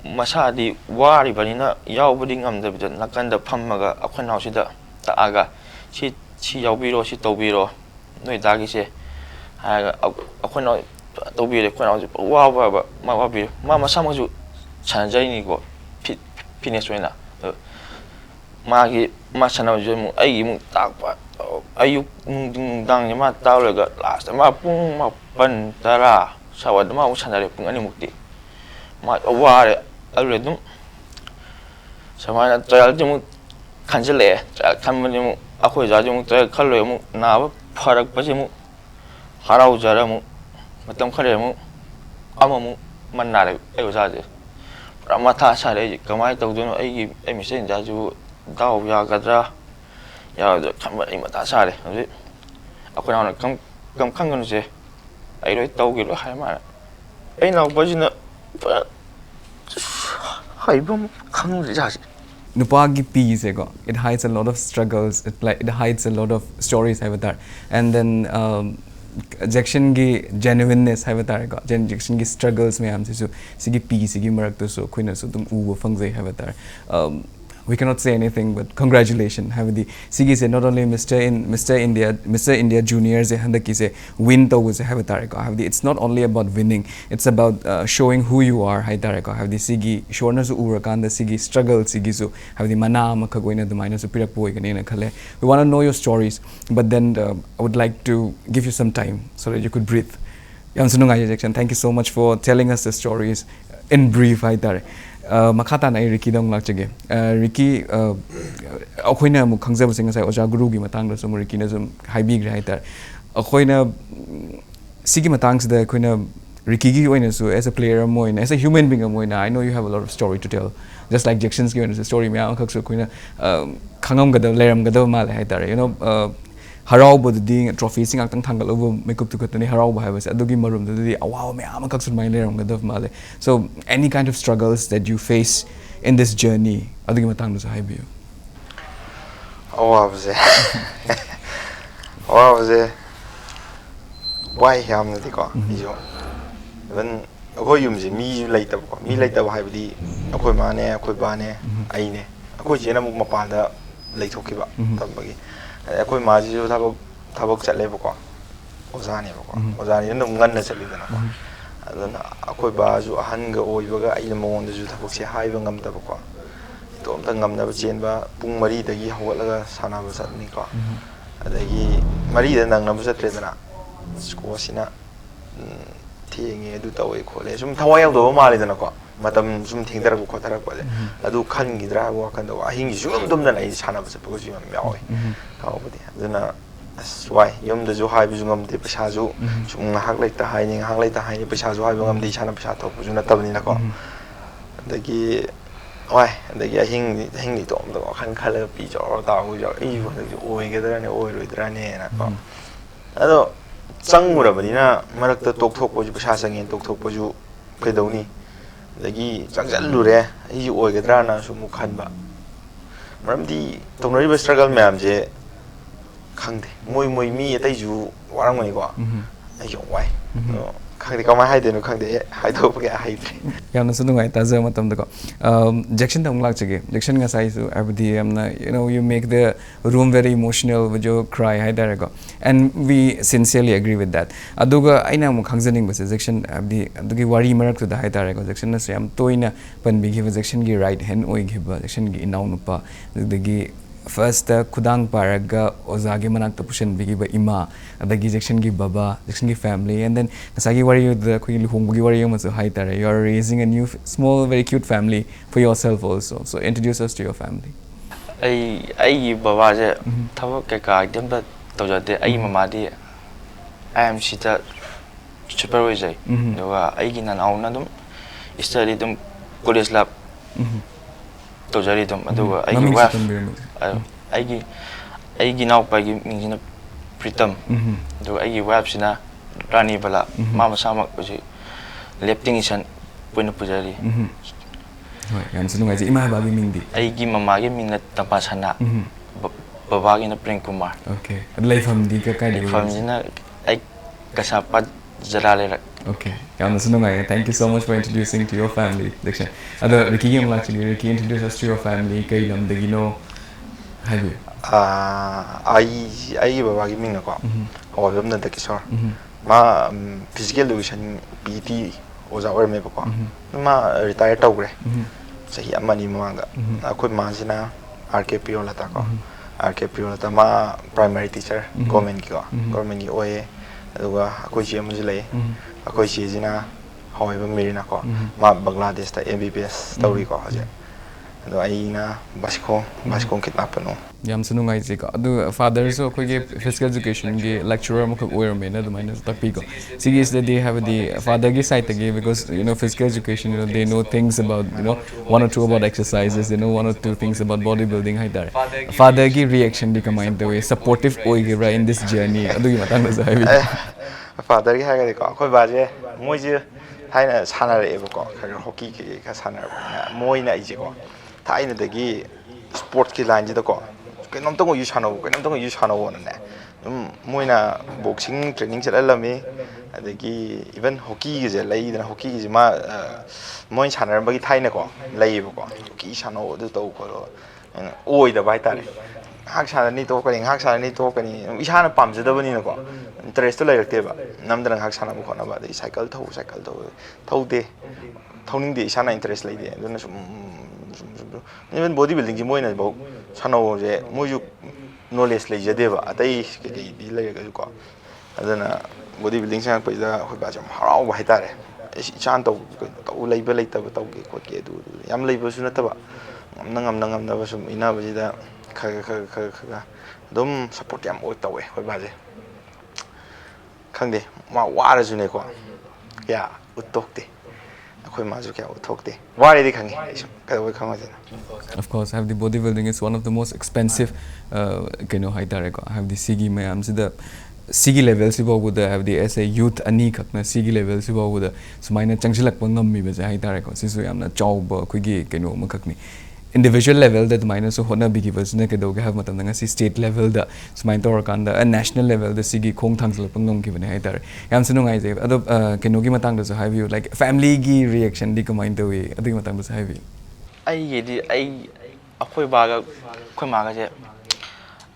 masa di wari bani na yau budi ngam da bi na kan da pham ma ga aku nào si da ta aga si yau bi ro si tau bi ro noi da gi se ha ga aku nào tau bi le ko nào wa ba ma bi ma sama ju chan jai ni ko finish wena ma gi ma chana ju mu ai gi mu tak pa ayuk nungdang ma tawlaga last ma pung ma pan tara sawad ma usanare pung ani mukti ma aware alredum samana trial jum khanjale trial khamani mu akhoi ja jum trial khallo mu na pharak pa mu harau jara mu matam khare mu amamu manare ayo ja je ramatha sare kamai tawduno ai mission ja ju daw ya gadra ya khamani mata sare akhoi na kam khangan je ai roi taw gi ro hai ma ai na bajina hai bam khang ja Nupagi piece ego. It hides a lot of struggles. It hides a lot of stories haivatar. And then Jackson gi genuineness haivatar ego. Jackson gi struggles me am sisu sigi piece sigi marak to so kuina so tum uwa fangzai haivatar. We cannot say anything but congratulations. Have the Sigi say not only Mr. India Juniors handaki say win to was have the it's not only about winning, it's about showing who you are. Have the Sigi shortness urakan the Sigi struggle Sigi so have the mana makagoina the minus pirak boy ganina khale. We want to know your stories, but then I would like to give you some time so that you could breathe. Jackson, thank you so much for telling us the stories in brief. Makata na Ricky dong lakchage. Ricky akoina mu khangzaba singa sai oja guru gi matang da sum Ricky na sum haibi gra haitar. Akoina sigi matang da akoina Ricky gi oina so as a player moina as a human being moina I know you have a lot of story to tell. Just like Jackson's gi oina story me khak so akoina khangam ga da leram ga da mal haitar. You know harau bod ding trophy sing ang thangal over makeup to katani harau ba habas adugi marum di awaw me am kaksul mai leram gadaf male. So any kind of struggles that you face in this journey adugi matang do sa haibiyo awaw why ham na di ko ijo when akoi yum je mi laita ko mi laita ba haibdi akoi ma ne akoi ba ne ai ne akoi je na mu mapa da laithokiba tambagi akoi ma ji thabak chatle ba ko ozani ba ko ozani num ngan na chali dana ko adana akoi ba ju ahan ga oi ba ga ai mon da ju thabak se hai ba ngam da ba ko to am ta ngam na ba chen ba pung mari da gi hawat la sana ba sat ni ko adagi mari da nang na ba satre dana ko sina thienge du tawai khole sum thawai yaw do ma le dana ko matam sum thingdar ko khotar ko le adu khan gi dra wa kan do ahingi sum dum na ai sana ba se ko ju ma yaw ka obdi aduna aswai yom da ju hai bu ngam de pasa ju sum hak lai ta hai ning hak lai ta hai pasa ju hai bu ngam de sana pasa thok bu na tab ni na ko adagi wai adagi hing ni tom do khan khala pi jo da hu jo i bu ju oi ge dra ne oi roi dra ne na ko ado changura bani na marak ta tok thok po ju pasa sangin tok thok po ju kai do ni adagi changjal lu re i ju oi ge dra na su mu khan ba maram di tonari ba struggle me am je khangde moi mi atai ju warang mai ko ai jo wai khangde ka ma hai de no khangde hai tho pa ga hai yamna su ngai ta za matam da ko Jackson dong lak chege Jackson nga sai su abdi amna you know you make the room very emotional with your cry hai da go and we sincerely agree with that aduga aina mu khangjaning ba Jackson abdi adugi wari marak tu da hai da go Jackson na sam toina pan bi gi Jackson gi right hand oi gi ba Jackson gi inau nupa dagi first kudang paraga ozagi manak tapushan bigi ba ima adagi Jackson gi baba Jackson gi family and then kasagi wari the koi luhong gi wari ma so hai tare you are raising a new small very cute family for yourself also so introduce us to your family ai baba je thawak ke ka dem da tawjate ai mama di IMC ta supervisor do ga ai gi nan auna dum study dum college lab tawjari dum aduga ai gi wa aigi naw pa gi mingjina pritam do aigi web sina rani bala mama samak ji lepting isan puina pujari hoi yan sunu ngai ima ba gi mingdi aigi mama gi mingna tampa sana baba gi na Prem Kumar okay adlai fam di ka kai di fam jina ai kasapat jarale okay yan sunu ngai thank you so much for introducing to your family Dakshan ado Ricky gi mla chili Ricky introduce us to your family kai lam de gi no ai baba gi ming na ko ho bam na da kisor ma physical education PT oza or me ko ma retire taw gre sahi amani manga akoi ma sina RKP ola ta ko RK Purata ma primary teacher government ki ko government ki oye aduga akoi chi amaju lei akoi chi jina hoiba mirina ko ma Bangladesh ta MBBS tawri ko haje ado aina basikong kitnapano yam sunu ngai ji ka adu father so khoi ge physical education ge lecturer mo khop oir me na du minus takpi ko sigi is that they have the father ge side ge because you know physical education they know things about one or two about exercises they know one or two things about bodybuilding hai dar father ge reaction di kamai the way supportive oi ge right in this journey adu gi matang da sai father ge ha ga ko khoi ba je moi je haina sana re ko khar hockey ke ka sana moi na ije ko thaina da gi sport ki line ji da ko kainom tong yu chano ne moina boxing training chat alami adagi even hockey ge je lai da hockey ge ma moi chana ba gi thaina ko lai ba ko hockey chano du to ko oi da bai tare hak chana ni to ka ni isana pam je da bani na ko interest lai rakte ba nam da hak chana ko na ba da cycle thau de thauning de isana interest lai de aduna even bodybuilding ji moina ba chano je moju knowledge lai jade ba atai ke di lai ga ko adana bodybuilding sang pa da hoi ba jam harau ba haitare chan to lai ba lai ta ba ke ko ke du yam lai ba su na ta ba ngam na ba sum ina ba ji da kha dum support yam oi tawe hoi ba je khangde ma wara ju ne ko ya utok de khoi ma ju kya utok de wari di khangi ka wai khang ma of course have the bodybuilding is one of the most expensive hai tare ko have the sigi mayam sida sigi level si bawu da have the SA youth ani khakna sigi level si bawu da sumaina changsilak pa ngammi ba hai tare ko sisu yamna chawba khoigi ma khakni individual level that minus so hona bigi was ne ke do have matam nga si state level da sumain tor kan da national level da sigi khong thangsil pa ngam ki bane hai tare yam sunu ngai je ado gi matang da so have you like family gi reaction di comment the way adi matang da so have you ai ge di ai akhoi ba ga khoi ma ga je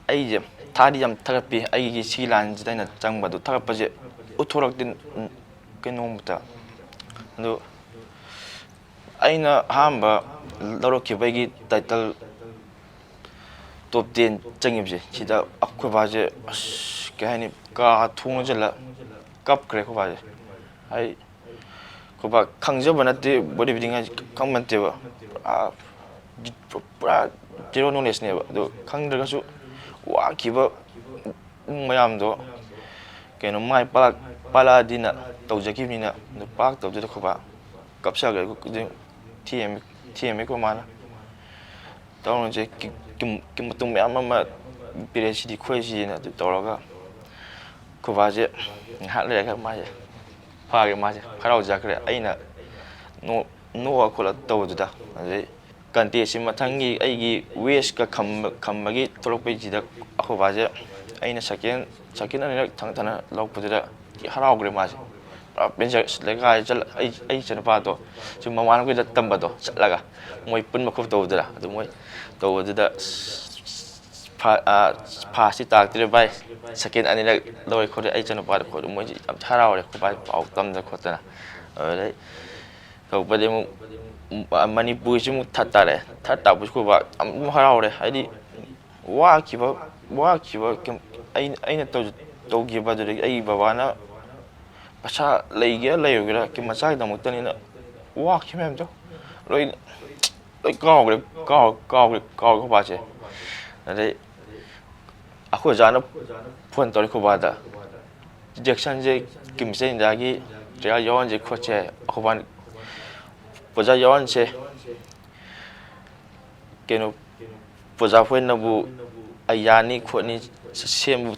ai je thadi jam therapy ai gi si lan ji daina chang ba du therapy je uthorak din ke nom ta do aina hamba lorok ki bagi title top 10 changib je sida akhoi ba je ke hani ka thung je la kap kre ko ba je ai ko ba khangje bana te bodybuilding khang man te ba pura zero knowledge ne ba do khang da su wa ki ba mayam do ke no mai pala dina tawjaki ni na do pak tawje ko ba kapsa ga ko TM ko mana taw je kim tum ya ma PhD khoi ji na to ga ko ba je ha le ka ma je pha ga ma je kharau ja kre aina no ko la taw du da je kan te sim mathangi ai gi waste ka kham gi tolok pe ji da ko ba je aina second ani thang thana lok pu da harau gre ma je benja lega ai chen pa to chu ma wan ko da tamba to laga moi pun ma ko to da du moi to da pa si tak tire bai second ani la loi ko ai chen pa ko du moi am tharau re ko bai pau tam da ko ta dai ko ba de mu Manipur chu mu that ta bu ko ba am harau re ai di wa ki ba ai na to gi ba de ai ba wa na pasha leiga leiga ki macha da mutani na wa ki mem jo loi ko ba che dai akho jana phone tori ko ba da rejection je kim se da gi ja yon je kho che akho ban poja yon che keno poja phone na bu ayani kho ni sem bu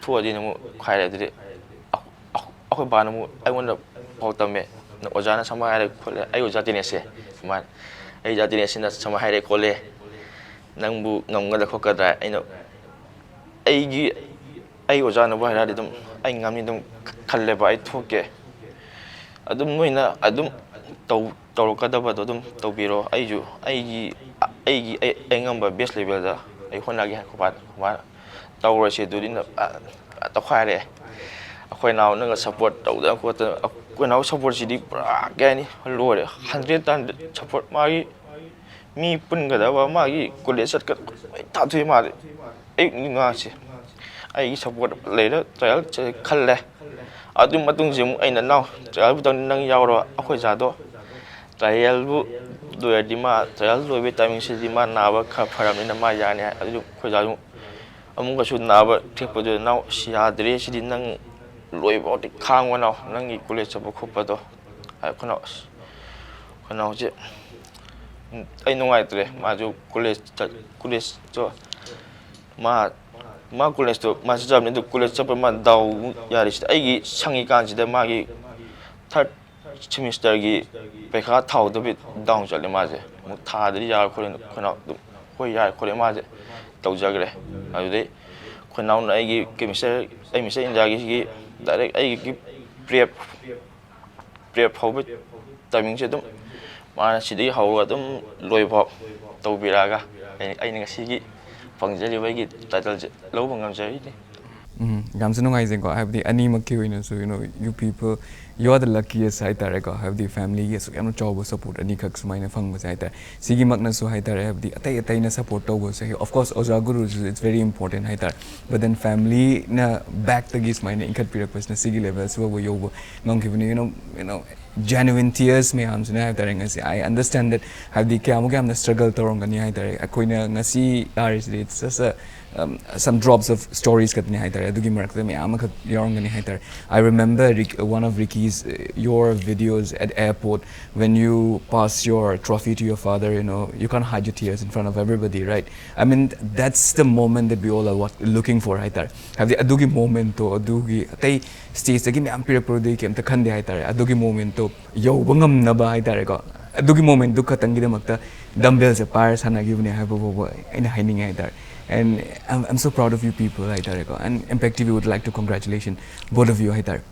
thu di na mu khai la de akhoi ba na mu ai won da pau tam me na ojana sama ai khole ai oja tine se man ai ja tine sin da sama hai re khole nang bu ngam ga da kho ka da ai no ai ojana ba ra de dum ai ngam ni dum khalle ba ai thoke adum noina adum tau ka da ba dum tau biro ai ju ai ngam ba best level da ai hona gi ko ba tau ra se du din ta khai re akhoi naw nang support tau da ko ta akhoi naw support si di pra ga ni lo re 100 tan support ma gi mi pun ga da ba ma gi college sat ka ta thui ma ai ni nga chi ai gi support le da trial khal le adu matung jim ai na naw trial bu tang nang yaw ro akhoi ja do trial bu do ya di ma trial do be timing si di ma na ba kha pharam ni na ma ya ne adu khoi ja ju amung ka chu na ba thek pa do naw sia dre si di nang loi ba ti khang wa naw nang gi college sa ba khu pa do ai khonaw je ai nungai tre ma ju college to ma college to ma job ni to college to ma daw ya ri ai gi sangi kan ji da ma gi third semester gi pekha thau do bit down chale ma je mu tha dri ya khonaw hoi ya khore ma je tau ja gre ai de khonaw na ai gi chemistry ai mi se in ja gi direct ai gi prep hau bit timing se dum ma sidi hau adum loi phok tau biraga ai ni ngasi gi fangjali bai gi title je lo bangam jai ni yam sunu ngai jeng ko have the ani mak ki hoina so you people you are the luckiest hai tare ko have the family yes yam job support ani khak sumaina phang ba sai ta sigi mak na so hai tare have the atai na support to bo so of course oja guru it's very important hai tar but then family na back the gis maina inkat pirak pasna sigi level so wo yo ngong ki you know genuine tears me am suna have tare ngasi I understand that have the kam na struggle to rong ani hai tare akoina ngasi it's just a some drops of stories katni hai tare adugi marak me am kha yorong ani hai tare I remember one of Ricky's your videos at airport when you pass your trophy to your father you can't hide your tears in front of everybody right I mean that's the moment that we all are looking for hai tare have the adugi moment to adugi atai stage agi me am pira pro de kem ta khande hai tare adugi moment to yo bangam na ba hai tare ko adugi moment du khatangi de makta dumbbells a par sana gi bune ha bo in hiding hai tare and I'm so proud of you people hai tare ko and Impact TV would like to congratulate both of you hai tare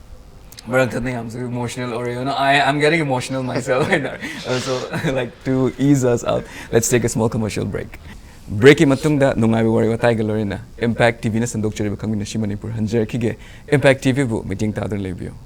but I'm so emotional or I'm getting emotional myself right now. So like to ease us out let's take a small commercial break break matungda nungai wari watai galorina Impact TV na sandok chari Khangminnashi Manipur hanjer kige Impact TV bu meeting ta adon lebio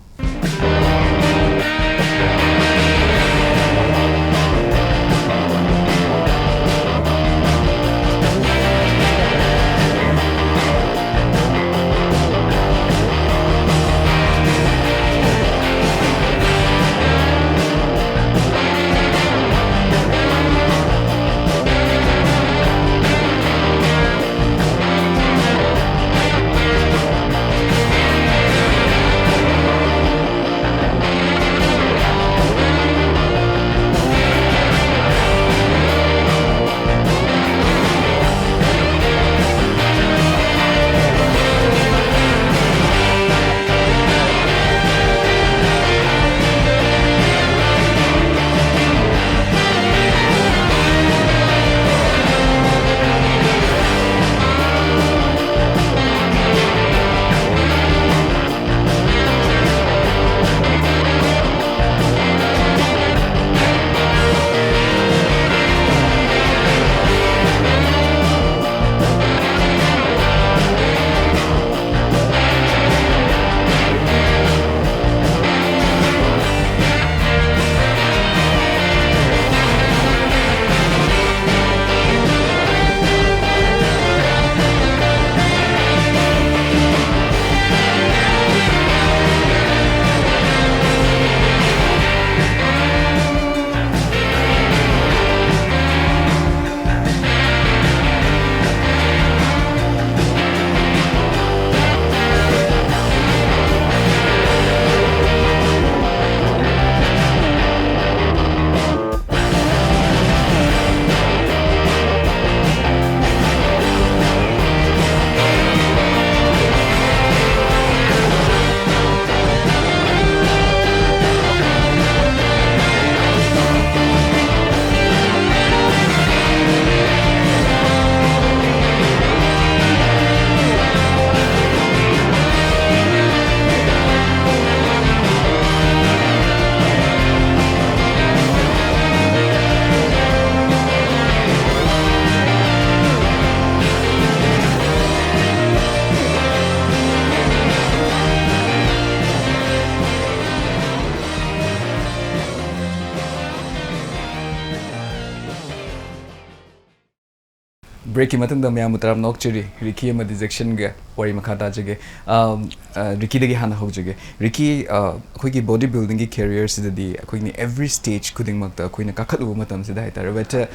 break ki matang da myam taram nok chiri Ricky ma dejection ge wari makhata jage Ricky dagi hana hojage Ricky khoi ki bodybuilding ki career sidadi khoi ni every stage khuding makta khoi na kakhalu matam sida haitare whether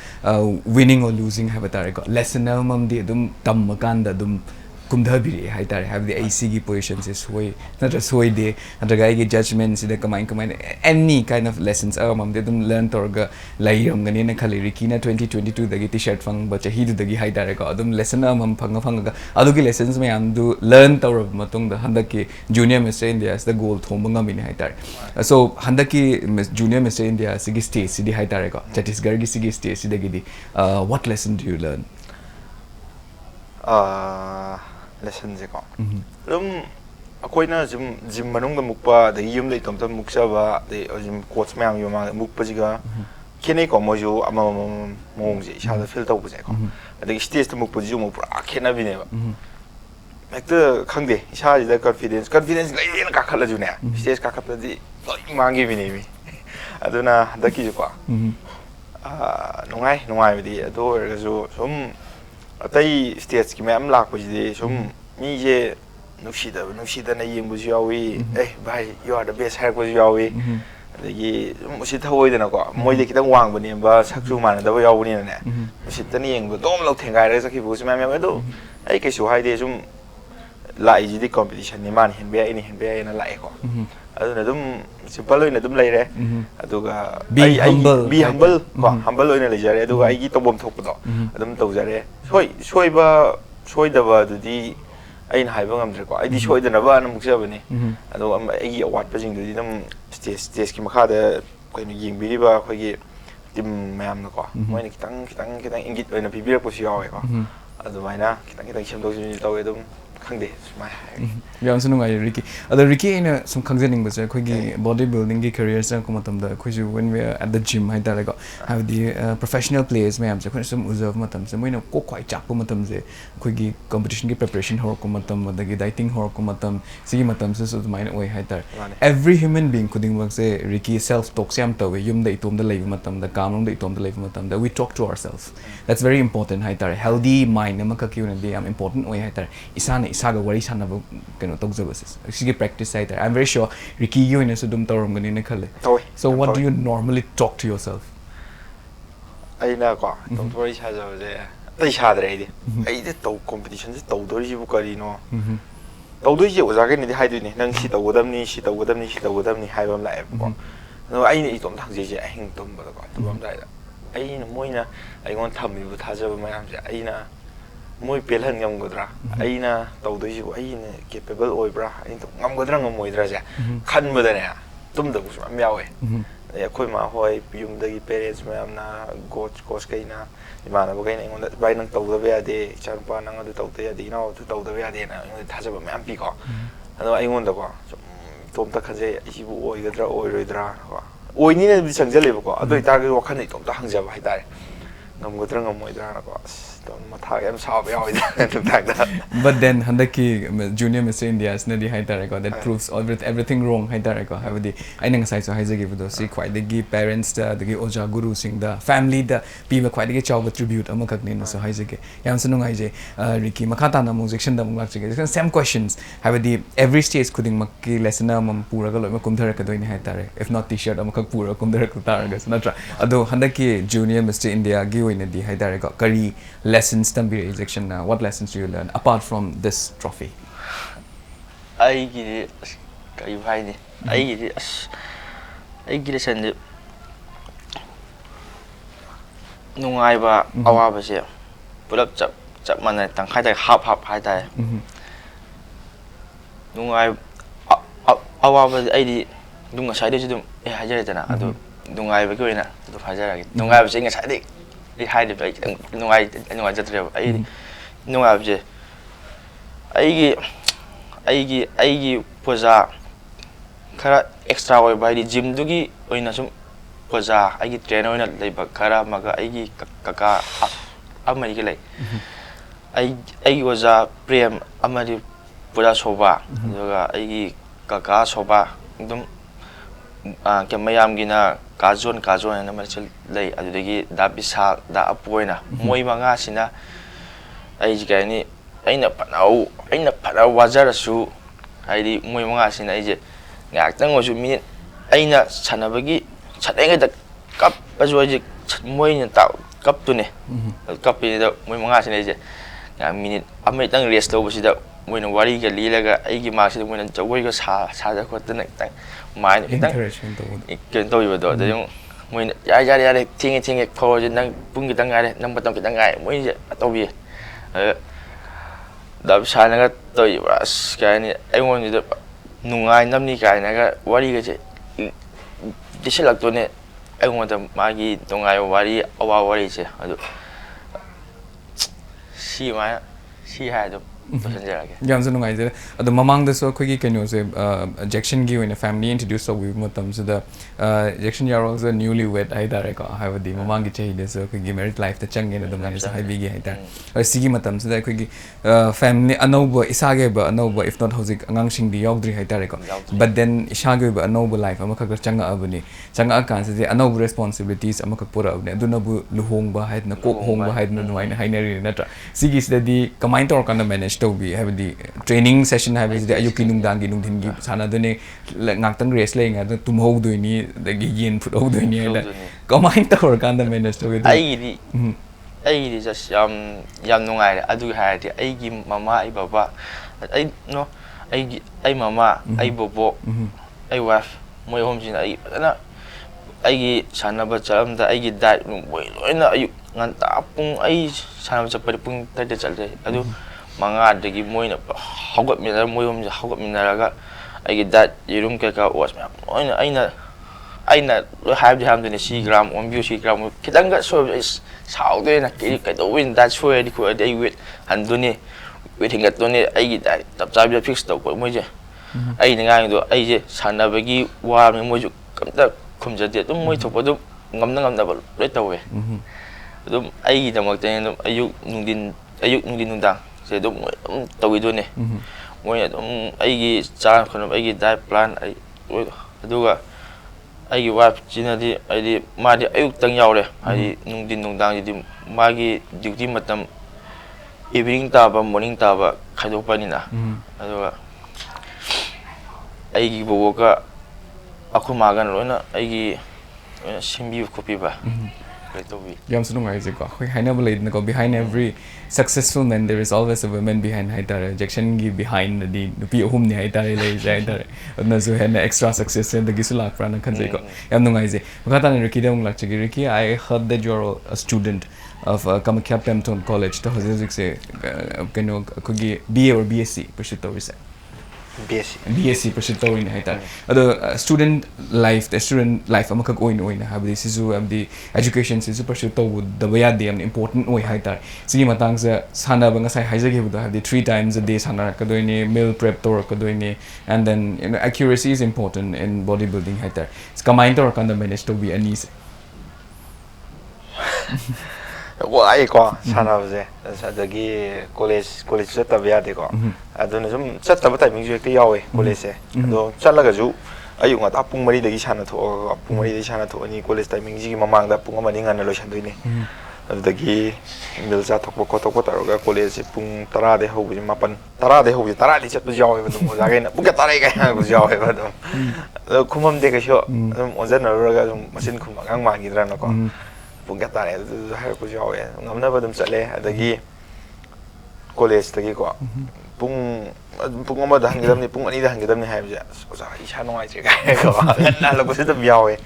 winning or losing have a lesson mam di dum tam makanda dum kumdhabiri haitare have the AC gi positions is way not just way de and the guy gi judgments the combine any kind of lessons mam de dum learn torga layram gani na khali Ricky na 2022 dagi t-shirt fang bacha hi dagi haitare ko dum lesson mam phanga ga adu gi lessons me am do learn tor matung da handaki junior Mr India is the goal thomba ngami haitare so handaki junior Mr India sigi stage sidi haitare ko Chhattisgarh gi sigi stage sidagi di what lesson do you learn lesson je ko dum akoina gym manung da mukpa da yum dei tom tom muksa ba de gym coach mayam yuma mukpa jiga kene ko moju ama mong je sha da feel tau bu je ko da stage da mukpa ju mu pura kena bi ne ba ekta khangde sha ji da confidence lai na ka khala ju ne stage ka khapta di mangi bi ne mi aduna da ki ju ko nungai bi di ado er ga ju som atai stage ki mayam lak pujide sum mi je nuksida na yeng bu yawi bhai you are the best hair bu yawi adagi musi thawoi dana ko moi de kitang wang bani ba saksu man da ba yawi ne musi tan yeng bu dom lok thengai ra sakhi bu sma me do ai ke su hai de sum lai ji di competition ni man hen be ai na lai ko adu na dum simple oi na dum lai re adu ga be humble ko humble oi na lai jare adu ga ai gi tobom thok do adum tau jare soi da ba du di ai na haiba ngam dre ko ai di soi da na ba na mukja bani adu ai gi award pa jing du di dum stage ki makha da ko ni ying bi ba ko gi tim mayam na ko moi ni kitang ingit oi na bibir ko si yawe ko adu mai na kitang sem do si taw edum khangde smai yam sunu ngai Ricky other Ricky in some khangjening ba khoi gi bodybuilding gi career sa ko matam da khoi ju when we are at the gym hai da ko have the professional players mayam se khoi some observe matam se moina ko khoi chak ko matam je khoi gi competition gi preparation hor ko matam da gi dieting hor ko matam sigi matam se so maina oi hai da every human being kuding work se Ricky self talk sam tawe yum da itom da lei matam da kamong da itom da lei matam da we talk to ourselves that's very important hai da healthy mind ma ka ki un de am important oi hai da isana isaga wari sana ba kano togzabasis sigi practice hai da I'm very sure Ricky you in sudum torom gani ne khale so what do you normally talk to yourself ai na ko tom tori cha ja je ai cha dre di ai de to competition je to do ji bu kari no to do ji oja ge ni hai du ni nang si to godam ni hai bam lai ko no ai ni tom thang je je ai hing tom ba ko to bam dai da ai na moi na ai gon tham mi bu tha ja ba ma yam je ai na moi pelhan ngam godra ai na to do ji ai na capable oi bra ai to ngam godra ngam moi dra ja khan ba da ne tum da bu ma yawe khoi ma hoi yum da gi parents ma am na coach kai na imana ba kai na ngon da bai nang to da ba de chan pa nang adu to da de na to da ba de na tha ja ba ma am pi ko ado ai ngon da ko tom ta khaje ji bu oi gadra oi roi dra ko oi ni na bi chang ja le ba ko ado ta ga wakhan nei tom ta hang ja ba hai dai ngam godra ngam moi dra na ko but then handaki junior Mr India is nadi hai tareko that proves everything wrong hai tareko havadi aina ngasai so haije gi do si quite the parents da the oja guru sing da family da pi ma quite the chaw tribute am kak ne so haije ge yam sunung haije Ricky makhata na section da mung lak ge same questions havadi every stage kuding makki lesson am pura ga loi ma kumthar ka doini hai tare if not t-shirt am kak pura kumthar ka tar ga natra ado handaki junior Mr India gi oina di hai tareko kari lessons tambir ejection now what lessons do you learn apart from this trophy ai gi kai bhai ni ai gi lesson de nungai ba awa ba se pulap chap man tang khai dai half hai dai nungai awa ba ai di dunga sai de dum hai jare dana adu nungai ba gi na adu phajara gi nungai ba se nga sai de I hide it like nungai just ai nungai je ai poza khara extra oi bai di gym dugi oina sum poza ai trainer oina leiba khara maga ai kaka amari ge lai ai oza prem amari poza soba yoga ai kaka soba dum ke mayam gina kajon na mar chal lei adudagi da bisa da apoina moi manga sina ꯑꯩꯁꯤ ꯀꯩ ꯍꯥꯏꯅꯤ ꯑꯩꯅ ꯐꯅ ꯋꯥꯖꯔꯁꯨ ꯍꯥꯏꯗꯤ ꯃꯣꯏ ꯃꯉꯥꯁꯤꯅ ꯑꯩꯁꯦ ꯉꯥꯏꯍꯥꯛꯇꯪ ꯑꯣꯏꯔꯁꯨ ꯃꯤꯅꯤꯠ ꯑꯩꯅ ꯁꯥꯟꯅꯕꯒꯤ ꯁꯥꯟꯅꯔꯤꯉꯩꯗ ꯀꯞꯄꯁꯨ ꯑꯩꯁꯦ ꯃꯣꯏꯅ ꯀꯞꯇꯨꯅꯦ ꯀꯞꯄꯤꯉꯩꯗ ꯃꯣꯏ ꯃꯉꯥꯁꯤꯅ ꯑꯩꯁꯦ ꯃꯤꯅꯤꯠ ꯑꯃꯇꯪ ꯔꯦꯁ ꯇꯧꯕꯁꯤꯗ ꯃꯣꯏꯅ ꯋꯥꯔꯤꯒ ꯂꯤꯔꯒ ꯑꯩꯒꯤ ꯃꯥꯛꯁꯤꯗ ꯃꯣꯏꯅ ꯖꯒꯣꯏꯒ ꯁꯥꯗ ꯈꯣꯠꯇꯅ ꯈꯤꯇꯪ ꯃꯥꯏꯟꯗ ꯈꯤꯇꯪ ꯀꯩꯅꯣ ꯇꯧꯈꯤꯕꯗꯣ ꯑꯗꯩ ꯃꯣꯏꯅ ꯌꯥꯔꯦ ꯊꯦꯡꯉꯦ ꯐꯧꯔꯁꯦ ꯅꯪ ꯄꯨꯡ ꯈꯤꯇꯪ ꯉꯥꯏꯔꯦ ꯅꯪ ꯃꯇꯝ ꯈꯤꯇꯪ ꯉꯥꯏꯔꯦ ꯃꯣꯏꯁꯦ ꯇꯧꯕꯤꯌꯦ ꯗꯞ ꯁꯥꯟꯅꯒ ꯇꯧꯔꯤꯕ ꯑꯁ ꯀꯩ ꯍꯥꯏꯅꯤ ꯑꯩꯉꯣꯟꯁꯤꯗ ꯅꯨꯡꯉꯥꯏꯅꯕꯅꯤ ꯀꯥꯏꯅꯒ ꯋꯥꯔꯤꯒꯁꯦ ꯂꯤꯁꯤꯜꯂꯛꯇꯣꯏꯅꯦ ꯑꯩꯉꯣꯟꯗ ꯃꯥꯒꯤ ꯇꯣꯉꯥꯏꯕ ꯋꯥꯔꯤ ꯑꯋꯥ ꯋꯥꯔꯤꯁꯦ ꯑꯗꯨ ꯁꯤ ꯍꯥꯏ ꯑꯗꯨꯝ ꯌꯥꯝꯁꯨ ꯅꯨꯡꯉꯥꯏꯖꯔꯦ ꯑꯗꯣ ꯃꯃꯥꯡꯗꯁꯨ ꯑꯩꯈꯣꯏꯒꯤ ꯀꯩꯅꯣꯁꯦ ꯖꯦꯛꯁꯟꯒꯤ ꯑꯣꯏꯅ ꯐꯦꯃꯤꯂꯤ ꯏꯟꯇ꯭ꯔꯣꯗ꯭ꯌꯨꯁ ꯇꯧꯕꯤꯕ ꯃꯇꯝꯁꯤꯗ ꯖꯦꯛꯁꯟ ꯌꯥꯎꯔꯒꯁꯨ ꯅ꯭ꯌꯨꯂꯤ ꯋꯦꯠ ꯍꯥꯏꯇꯥꯔꯦꯀꯣ ꯍꯥꯏꯕꯗꯤ ꯃꯃꯥꯡꯒꯤ ꯆꯍꯤꯗꯁꯨ ꯑꯩꯈꯣꯏꯒꯤ ꯃꯦꯔꯤꯠ ꯂꯥꯏꯐꯇ ꯆꯪꯒꯦꯅ ꯑꯗꯨꯃꯥꯏꯅꯁꯨ ꯍꯥꯏꯕꯤꯒꯦ ꯍꯥꯏꯇꯥꯔꯦ ꯑꯗꯣ ꯁꯤꯒꯤ ꯃꯇꯝꯁꯤꯗ ꯑꯩꯈꯣꯏꯒꯤ ꯐꯦꯃꯤꯂꯤ ꯑꯅꯧꯕ ꯏꯁꯥꯒꯤ ꯑꯣꯏꯕ ꯑꯅꯧꯕ ꯏꯐ ꯅꯣꯠ ꯍꯧꯖꯤꯛ ꯑꯉꯥꯡꯁꯤꯡꯗꯤ ꯌꯥꯎꯗ꯭ꯔꯤ ꯍꯥꯏꯇꯥꯔꯦꯀꯣ ꯕꯠ ꯗꯦꯟ ꯏꯁꯥꯒꯤ ꯑꯣꯏꯕ ꯑꯅꯧꯕ ꯂꯥꯏꯐ ꯑꯃꯈꯛꯇ ꯆꯪꯉꯛꯑꯕꯅꯤ ꯆꯪꯉꯛꯑꯀꯥꯟꯁꯤꯗꯤ ꯑꯅꯧꯕ ꯔꯦꯁꯄꯣꯟꯁꯤꯕꯤꯂꯤꯇꯤꯁ ꯑꯃꯈꯛ ꯄꯨꯔꯛꯑꯕꯅꯤ ꯑꯗꯨꯅꯕꯨ ꯂꯨꯍꯣꯡꯕ ꯍꯥꯏꯗꯅ ꯀꯣꯛ ꯍꯣꯡꯕ ꯍꯥꯏꯗꯅ ꯑꯗꯨꯃꯥꯏꯅ ꯍꯥꯏꯅꯔꯤ ꯅꯠꯇ꯭ꯔꯥ ꯁꯤꯒꯤꯁꯤꯗꯗꯤ ꯀꯃꯥꯏꯅ ꯇꯧꯔꯀꯥꯟꯗ ꯃꯦꯅꯦꯖ ꯇꯧꯕꯤ ꯍꯥꯏꯕꯗꯤ ट्रेनिंग सेशन है अयुक्की नुंगदांगी नुंधिनगी सानादने ngaktan race lay ngada tumhowdoini dagi yen phutowdoini ila kamain tawrkanda manage tawge ꯑꯩꯒꯤꯗꯤ ꯖꯁ ꯌꯥꯝ ꯅꯨꯡꯉꯥꯏꯔꯦ ꯑꯗꯨꯒꯤ ꯍꯥꯏꯔꯗꯤ ꯑꯩꯒꯤ ꯃꯃꯥ ꯑꯩ ꯕꯕꯥ ꯑꯩ ꯃꯃꯥ ꯑꯩ ꯕꯣꯕꯣꯛ ꯑꯩ ꯋꯥꯏꯐ ꯃꯣꯏ ꯑꯍꯨꯝꯁꯤꯅ ꯑꯩ ꯐꯖꯅ ꯑꯩꯒꯤ ꯁꯥꯟꯅꯕ ꯆꯠꯂꯝꯗ ꯑꯩꯒꯤ ꯗꯥꯏꯠ ꯃꯣꯏ ꯂꯣꯏꯅ ꯑꯌꯨꯛ ꯉꯟꯇꯥ ꯄꯨꯡ ꯑꯩ ꯁꯥꯟꯅꯕ ꯆꯠꯄꯗꯤ ꯄꯨꯡ 8ꯗ ꯆꯠꯂꯦ ꯑꯗꯨ ꯃꯉꯥꯗꯒꯤ ꯃꯣꯏꯅ ꯍꯧꯒꯠꯃꯤꯟꯅꯔ ꯃꯣꯏ ꯑꯍꯨꯝꯁꯦ ꯍꯧꯒꯠꯃꯤꯟꯅꯔꯒ ꯑꯩꯒꯤ ꯗꯥꯏꯠ ꯌꯦꯔꯨꯝ ꯀꯩꯀꯥ ꯑꯣꯠꯁ ꯃꯌꯥꯝ ꯂꯣꯏꯅ ꯑꯩꯅ ꯂꯣꯏ ꯍꯥꯏꯕꯗꯨꯅꯦ ꯁꯤ ꯒ꯭ꯔꯥꯝ ꯑꯣꯟꯕꯤꯌꯨ ꯁꯤ ꯒ꯭ꯔꯥꯝ ꯈꯤꯇꯪꯒ ꯁꯣꯏꯕ ꯑꯩ ꯁꯥꯎꯗꯣꯏꯅ ꯀꯩꯗꯧꯕꯩꯅ ꯗꯥꯏꯠ ꯁꯣꯏꯔꯗꯤ ꯈꯣꯠꯂꯗꯤ ꯑꯩ ꯋꯦꯠ ꯍꯟꯗꯣꯏꯅꯤ ꯋꯦꯠ ꯍꯦꯟꯒꯠꯇꯣꯏꯅꯤ ꯑꯩꯒꯤ ꯗꯥꯏꯠ ꯆꯞ ꯆꯥꯕꯤꯗ ꯐꯤꯛꯁ ꯇꯧꯕ ꯃꯣꯏꯁꯦ ꯑꯩꯅ ꯉꯥꯡꯉꯤꯗꯣ ꯑꯩꯁꯦ ꯁꯥꯟꯅꯕꯒꯤ ꯋꯥꯕꯅꯤ ꯃꯣꯏꯁꯨ ꯀꯝꯇ ꯈꯨꯝꯖꯗꯦ ꯑꯗꯨꯝ ꯃꯣꯏ ꯊꯣꯛꯄ ꯑꯗꯨꯝ ꯉꯝꯅꯕ ꯂꯣꯏ ꯇꯧꯋꯦ ꯑꯗꯨꯝ ꯑꯩꯒꯤꯗꯃꯛꯇꯅꯤ ꯑꯗꯨꯝ ꯑꯌꯨꯛ ꯅꯨꯡꯊꯤꯟ ꯅꯨꯡꯗꯥꯡꯁꯦ ꯑꯗꯨꯝ ꯃꯣꯏ ꯑꯗꯨꯝ ꯇꯧꯈꯤꯗꯣꯏꯅꯦ ꯃꯣꯏꯅ ꯑꯗꯨꯝ ꯑꯩꯒꯤ ꯆꯥꯅ ꯈꯣꯠꯅꯕ ꯑꯩꯒꯤ ꯗꯥꯏꯠ ꯄ꯭ꯂꯥꯟ ꯑꯗꯨꯒ ꯑꯩꯒꯤ ꯋꯥꯏꯐꯁꯤꯅꯗꯤ ꯍꯥꯏꯗꯤ ꯃꯥꯗꯤ ꯑꯌꯨꯛꯇꯪ ꯌꯥꯎꯔꯦ ꯍꯥꯏꯗꯤ ꯅꯨꯡꯊꯤꯟ ꯅꯨꯡꯗꯥꯡꯁꯤꯗꯤ ꯃꯥꯒꯤ ꯗ꯭ꯌꯨꯇꯤ ꯃꯇꯝ इवनिंग ताबा मॉर्निंग ताबा खाइदोपानिना अदुगा अइगी बोबोका अखु मागन लोना अइगी सिंबी खोपीबा Yam sunu ngai je ko khoi haina bole na ko behind every successful man there is always a woman behind haitare Jackson gi behind the nupi ahum ni haitare le haitare adna zo hena extra success and the gisulak prana khan je ko yam nu ngai je khata ni riki dong lak chigi riki I heard that you are a student of Kamakya Pemton College to hozik se keno kogi BA or BSc pursue to visa BSc pursue to in haitare ado student life amaka ko in habdi sisu amdi education sisu pursue to the way the important way haitare sigi matang sa sana banga sai haijage bu have the 3 times a day sana ka doine meal prep to ka doine and then accuracy is important in bodybuilding haitare kamain to kan the manage to be anis wai ko sana bje sadagi college se tabya de ko aduna sum chatta ba timing ju ekte yawe college se ado chalaga ju ayu nga ta pung mari dagi sana tho pung mari dagi sana tho ni college timing ji mamang da pung amani ngana lo shandoi ni adagi mil sa thok ko taroga college se pung 10 de hobu ji mapan 10 de hobu 10 de chat bu yawe ba dum oja ga na buka tarai ga bu yawe ba dum khumam de ga sho oja na ro ga machine khum ang ma gi dra na ko pung ga tarai ha ku yawe ngamna ba dum chale adagi college tagi ko pung ama da hangidam ni pung ani da hangidam ni ha ja oja isa no ai je ga ko na lo ko se dum yawe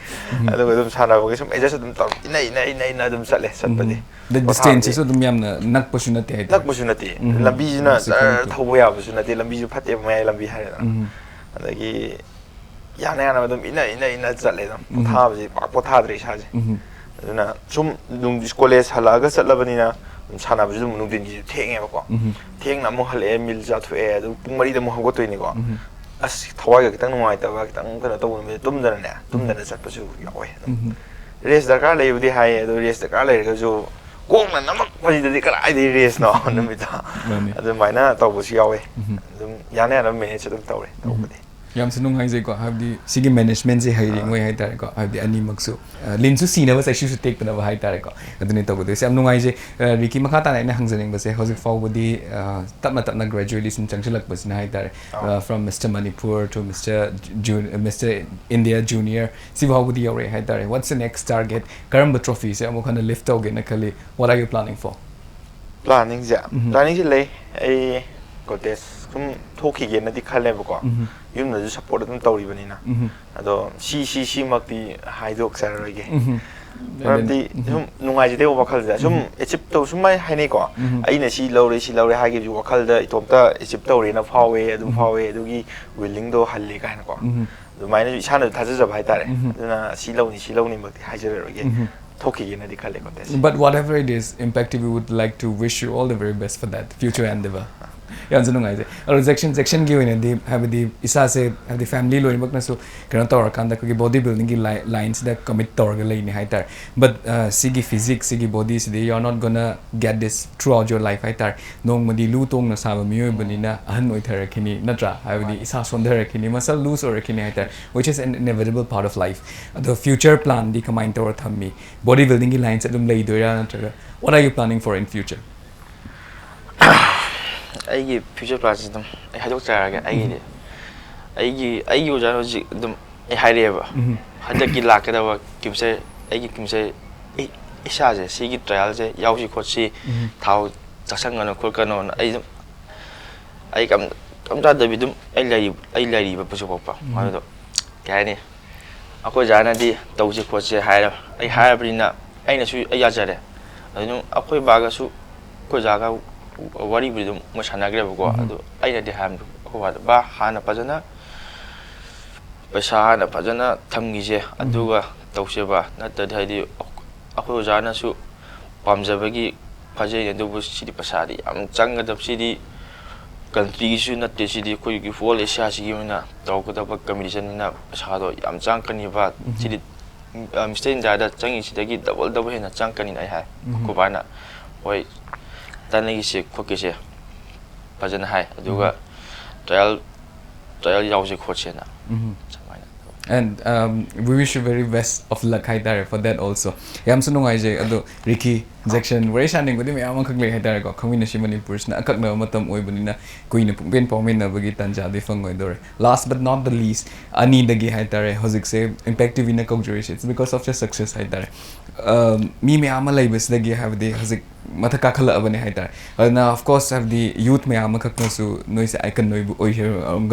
ado ko dum sana ba sum eja se dum tar ina dum chale satpadi the distance is dum yamna nak pasunati hai nak pasunati lambi na thobo ya pasunati lambi ju phate mai lambi ha adagi yana dum ina chale dum tha ba ji pa tha dre sa je aduna sum dum college halaga chatlabani na sana ba dum nungdin ji thenge ba ko theng na mo hale mil ja thue adu pung mari da mo hago toi ni ko as thawai ga kitang nuai ta ba kitang kana to me tumdana chat pa su yawe race da ka le udi hai adu race da ka le ga ju kong na namak pa ji da ka ai di race no nami ta adu mai na to bu su yawe dum yana na me che dum tawre to ba yam sunung hai ko habdi sigi management je hai ring hai tare ko habdi ani maksu lin su sina ba sai su take na ba hai tare ko aduni to bu se am nungai je Ricky makha ta na hangjaning ba se hojik fau bodi tapna gradually sin changchilak ba sin hai tare from Mr. Manipur to Mr. India Junior si bau bodi yore hai tare what's the next target karam ba trophy se amu khana lift oge na khali what are you planning for planning je lei ai contest sum thoki ge na di khale ba ko yum na ju support dum tawri bani na ado si makti haidok sar roge ramdi sum nungai je de wakhal da sum achieve to sum mai hai nei ko ai na si lore ha ge ju wakhal da itopta achieve tawri na phawe adugi willing do halli ka na ko du mai na isa na thaja jab hai tare na si launi makti haijare roge thoki ge na di khale contest but whatever it is Impact TV would like to wish you all the very best for that future endeavor yan sunung ai section gi win di have the isa se have the family lo mak na so kana tor kan da ko bodybuilding gi lines da commit tor ga leini hai tar but sigi physics sigi body si you are not gonna get this throughout your life hai tar nong madi lu tong na sa ba miyo bani na ahan oi thar khini natra have the isa sondar khini muscle lose or khini hai tar which is an inevitable part of life the future plan di combine tor thammi bodybuilding gi lines adum lei doira natra what are you planning for in future ꯑꯩꯒꯤ future ꯄ꯭ꯂꯥꯟꯁꯤ ꯑꯗꯨꯝ ꯑꯩ ꯍꯥꯏꯗꯣꯛꯆꯔꯒꯦ ꯑꯩꯒꯤ ꯑꯣꯖꯥꯅ ꯍꯧꯖꯤꯛ ꯑꯗꯨꯝ ꯑꯩ ꯍꯥꯏꯔꯛꯑꯦꯕ ꯍꯟꯗꯛꯀꯤ ꯂꯥꯛꯀꯗꯕ ꯀꯤꯝꯁꯔ ꯑꯩꯒꯤ ꯀꯤꯝꯁꯔ ꯏꯁꯥꯁꯦ ꯁꯤꯒꯤ ꯇ꯭ꯔꯥꯌꯦꯜꯁꯦ ꯌꯥꯎꯁꯤ ꯈꯣꯠꯁꯤ ꯊꯥꯎ ꯆꯥꯁꯟꯒꯅꯨ ꯈꯣꯠꯀꯅꯣꯅ ꯑꯩ ꯀꯝ ꯆꯥꯗꯕꯤ ꯑꯗꯨꯝ ꯑꯩ ꯂꯩꯔꯤꯕ ꯄꯨꯁꯨꯄꯣꯛꯄ ꯑꯗꯨꯗꯣ ꯀꯩ ꯍꯥꯏꯅꯤ ꯑꯩꯈꯣꯏ ꯑꯣꯖꯥꯅꯗꯤ ꯇꯧꯁꯤ ꯈꯣꯠꯁꯤ ꯑꯩ ꯍꯥꯏꯔꯕꯅꯤꯅ ꯑꯩꯅꯁꯨ ꯑꯩ ꯌꯥꯖꯔꯦ ꯑꯗꯨꯝ ꯑꯩꯈꯣꯏ ꯕꯥꯒꯁꯨ ꯑꯩꯈꯣꯏ ꯑꯣꯖꯥꯒ ꯋꯥꯔꯤꯕꯨꯗꯤ ꯑꯗꯨꯝ ꯃꯣꯏ ꯁꯥꯟꯅꯈ꯭ꯔꯦꯕꯀꯣ ꯑꯗꯣ ꯑꯩꯅꯗꯤ ꯍꯥꯏꯕꯗꯣ ꯑꯩꯈꯣꯏ ꯕꯥꯗ ꯕꯥ ꯍꯥꯟꯅ ꯐꯖꯅ ꯄꯩꯁꯥ ꯍꯥꯟꯅ ꯐꯖꯅ ꯊꯝꯈꯤꯁꯦ ꯑꯗꯨꯒ ꯇꯧꯁꯦꯕ ꯅꯠꯇ꯭ꯔꯗꯤ ꯍꯥꯏꯗꯤ ꯑꯩꯈꯣꯏ ꯑꯣꯖꯥꯅꯁꯨ ꯄꯥꯝꯖꯕꯒꯤ ꯐꯖꯩ ꯑꯗꯨꯕꯨ ꯁꯤꯗꯤ ꯄꯩꯁꯥꯗꯤ ꯌꯥꯝ ꯆꯪꯒꯗꯕꯁꯤꯗꯤ ꯀꯟꯇ꯭ꯔꯤꯒꯤꯁꯨ ꯅꯠꯇꯦ ꯁꯤꯗꯤ ꯑꯩꯈꯣꯏꯒꯤ ꯍꯣꯜ ꯑꯦꯁꯤꯌꯥꯁꯤꯒꯤ ꯑꯣꯏꯅ ꯇꯧꯒꯗꯕ ꯀꯝꯄꯤꯇꯤꯁꯟꯅꯤꯅ ꯄꯩꯁꯥꯗꯣ ꯌꯥꯝ ꯆꯪꯉꯛꯀꯅꯤꯕ ꯁꯤꯗꯤ ꯃꯤꯁꯇꯔ ꯏꯟꯗꯤꯌꯥꯗ ꯆꯪꯉꯤꯁꯤꯗꯒꯤ ꯗꯕꯜ ꯍꯦꯟꯅ ꯆꯪꯉꯛꯀꯅꯤꯅ ꯑꯩ ꯍꯥꯏ ꯑꯩꯈꯣꯏ ꯕꯥꯅ ꯍꯣꯏ ꯇꯥꯟꯅꯈꯤꯁꯦ ꯈꯣꯠꯈꯤꯁꯦ ꯐꯖꯅ ꯍꯥꯏ ꯑꯗꯨꯒ ꯇ꯭ꯔꯥꯌꯦꯜ ꯌꯥꯎꯁꯦ ꯈꯣꯠꯁꯦꯅ ꯁꯨꯃꯥꯏꯅ and we wish you very best of luck hai tare for that also yam su nungai je ado Ricky Jackson very shining bodi me am khak le hai tare ko Khangminnashi Manipur na akak na matam oi bani na kuina pungben pawmen na bagi tanja de fang oi dore last but not the least ani dagi hai tare hojik se Impact TV na kojuri it's because of your success hai tare mi me am lai bes dagi have the hojik mathaka khala abane hai tare na of course have the youth me am khak na su noise icon noi bu oi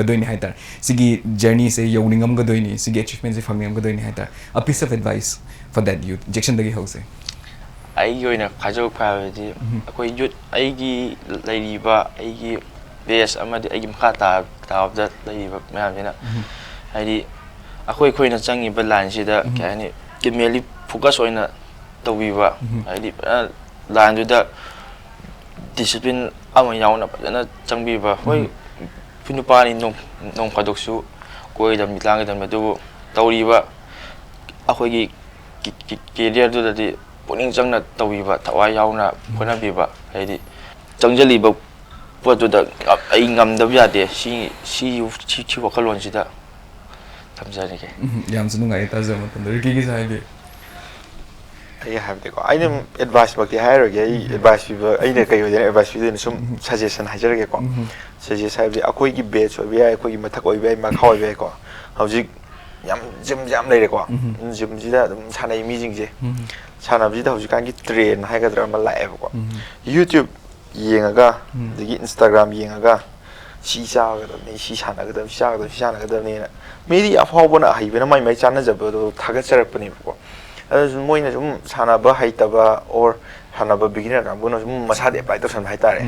gadoi ni hai tare sigi journey se youningam gadoi ni sigi achievement se phangam gadoi ni hai tare a piece of advice for that youth Jackson dagi hause ꯑꯩꯒꯤ ꯑꯣꯏꯅ ꯈꯥꯏꯖꯧꯛꯄ ꯍꯥꯏꯕꯗꯤ ꯑꯩꯈꯣꯏ ꯌꯨꯠ ꯑꯩꯒꯤ ꯂꯩꯔꯤꯕ ꯑꯩꯒꯤ ꯕꯦꯁ ꯑꯃꯗꯤ ꯑꯩꯒꯤ ꯃꯈꯥ ꯇꯥꯕꯗ ꯂꯩꯔꯤꯕ ꯃꯌꯥꯝꯁꯤꯅ ꯍꯥꯏꯗꯤ ꯑꯩꯈꯣꯏꯅ ꯆꯪꯉꯤꯕ ꯂꯥꯏꯟꯁꯤꯗ ꯀꯩ ꯍꯥꯏꯅꯤ ꯃꯦꯟꯂꯤ ꯐꯣꯀꯁ ꯑꯣꯏꯅ ꯇꯧꯕꯤꯕ ꯍꯥꯏꯗꯤ ꯂꯥꯏꯟꯗꯨꯗ ꯗꯤꯁꯤꯄ꯭ꯂꯤꯟ ꯑꯃ ꯌꯥꯎꯅ ꯐꯖꯅ ꯆꯪꯕꯤꯕ ꯍꯣꯏ ꯅꯨꯄꯥꯅꯤ ꯅꯣꯡ ꯐꯥꯗꯣꯛꯁꯨ ꯀꯣꯏꯒꯗꯕꯅꯤ ꯂꯥꯡꯒꯗꯕꯅꯤ ꯑꯗꯨꯕꯨ ꯇꯧꯔꯤꯕ ꯑꯩꯈꯣꯏꯒꯤ ꯀꯦꯔꯤꯌꯔꯗꯨꯗꯗꯤ ꯄꯨꯛꯅꯤꯡ ꯆꯪꯅ ꯇꯧꯕꯤꯕ ꯊꯋꯥꯏ ꯌꯥꯎꯅ ꯍꯣꯠꯅꯕꯤꯕ ꯍꯥꯏꯗꯤ ꯆꯪꯖꯜꯂꯤꯕ ꯄꯣꯠꯇꯨꯗ ꯑꯩ ꯉꯝꯗꯕ ꯌꯥꯗꯦ ꯁꯤ ꯋꯥꯈꯜꯂꯣꯟꯁꯤꯗ ꯊꯝꯖꯔꯒꯦ ꯌꯥꯝꯁꯨ ꯅꯨꯡꯉꯥꯏ ꯇꯥꯖꯕ ꯃꯇꯝꯗ ꯔꯤꯀꯤꯒꯤ ꯁꯥꯏꯗꯤ ꯑꯩ ꯍꯥꯏꯕꯗꯤꯀꯣ ꯑꯩꯅ ꯑꯦꯗꯚꯥꯏꯁ ꯃꯛꯇꯤ ꯍꯥꯏꯔꯣꯏꯒꯦ ꯑꯩ ꯑꯦꯗꯚꯥꯏꯁ ꯄꯤꯕ ꯑꯩꯅ ꯀꯩ ꯑꯣꯏꯗꯣꯏꯅꯣ ꯑꯦꯗꯚꯥꯏꯁ ꯄꯤꯗꯣꯏꯅꯣ ꯁꯨꯝ ꯁꯖꯦꯁꯟ ꯍꯥꯏꯖꯔꯒꯦꯀꯣ ꯁꯖꯦꯁ ꯍꯥꯏꯕꯗꯤ ꯑꯩꯈꯣꯏꯒꯤ ꯕꯦꯆ ꯑꯣꯏꯕ ꯌꯥꯏ ꯑꯩꯈꯣꯏꯒꯤ ꯃꯊꯛ ꯑꯣꯏꯕ ꯌꯥꯏ ꯃꯈꯥ ꯑꯣꯏꯕ ꯌꯥꯏꯀꯣ ꯍꯧꯖꯤꯛ ꯌꯥꯝ ꯖꯤꯝꯁꯦ ꯌꯥꯝ ꯂꯩꯔꯦꯀꯣ ꯖꯤꯝꯁꯤꯗ ꯑꯗꯨꯝ ꯁꯥꯟꯅꯩ ꯃꯤꯁꯤꯡꯁꯦ ꯁꯥꯟꯅꯕꯁꯤꯗ ꯍꯧꯖꯤꯛꯀꯥꯟꯒꯤ ꯇ꯭ꯔꯦꯟ ꯍꯥꯏꯒꯗ꯭ꯔꯥ ꯑꯃ ꯂꯥꯛꯑꯦꯕꯀꯣ ꯌꯨꯇ꯭ꯌꯨꯕ ꯌꯦꯡꯉꯒ ꯑꯗꯒꯤ ꯏꯟꯁꯇꯥꯒ꯭ꯔꯥꯝ ꯌꯦꯡꯉꯒ ꯁꯤ ꯆꯥꯒꯗꯕꯅꯤ ꯁꯤ ꯁꯥꯟꯅꯒꯗꯕꯅꯤ ꯁꯤ ꯆꯥꯒꯗꯕꯅꯤ ꯁꯤ ꯁꯥꯟꯅꯒꯗꯕꯅꯤꯅ ꯃꯤꯗꯤ ꯑꯐꯥꯎꯕꯅ ꯑꯍꯩꯕꯅ ꯃꯥꯏ ꯆꯥꯟꯅꯖꯕꯗꯣ ꯊꯥꯒꯠꯆꯔꯛꯄꯅꯦꯕꯀꯣ ꯑꯗꯨꯁꯨ ꯃꯣꯏꯅ ꯁꯨꯝ ꯁꯥꯟꯅꯕ ꯍꯩꯇꯕ ꯑꯣꯔ ꯁꯥꯟꯅꯕ ꯕꯤꯒꯤꯅꯔ ꯀꯥꯡꯕꯨꯅ ꯁꯨꯝ ꯃꯁꯥꯗ ꯑꯦꯄ꯭ꯂꯥꯏ ꯇꯧꯁꯟꯕ ꯍꯥꯏꯇꯥꯔꯦ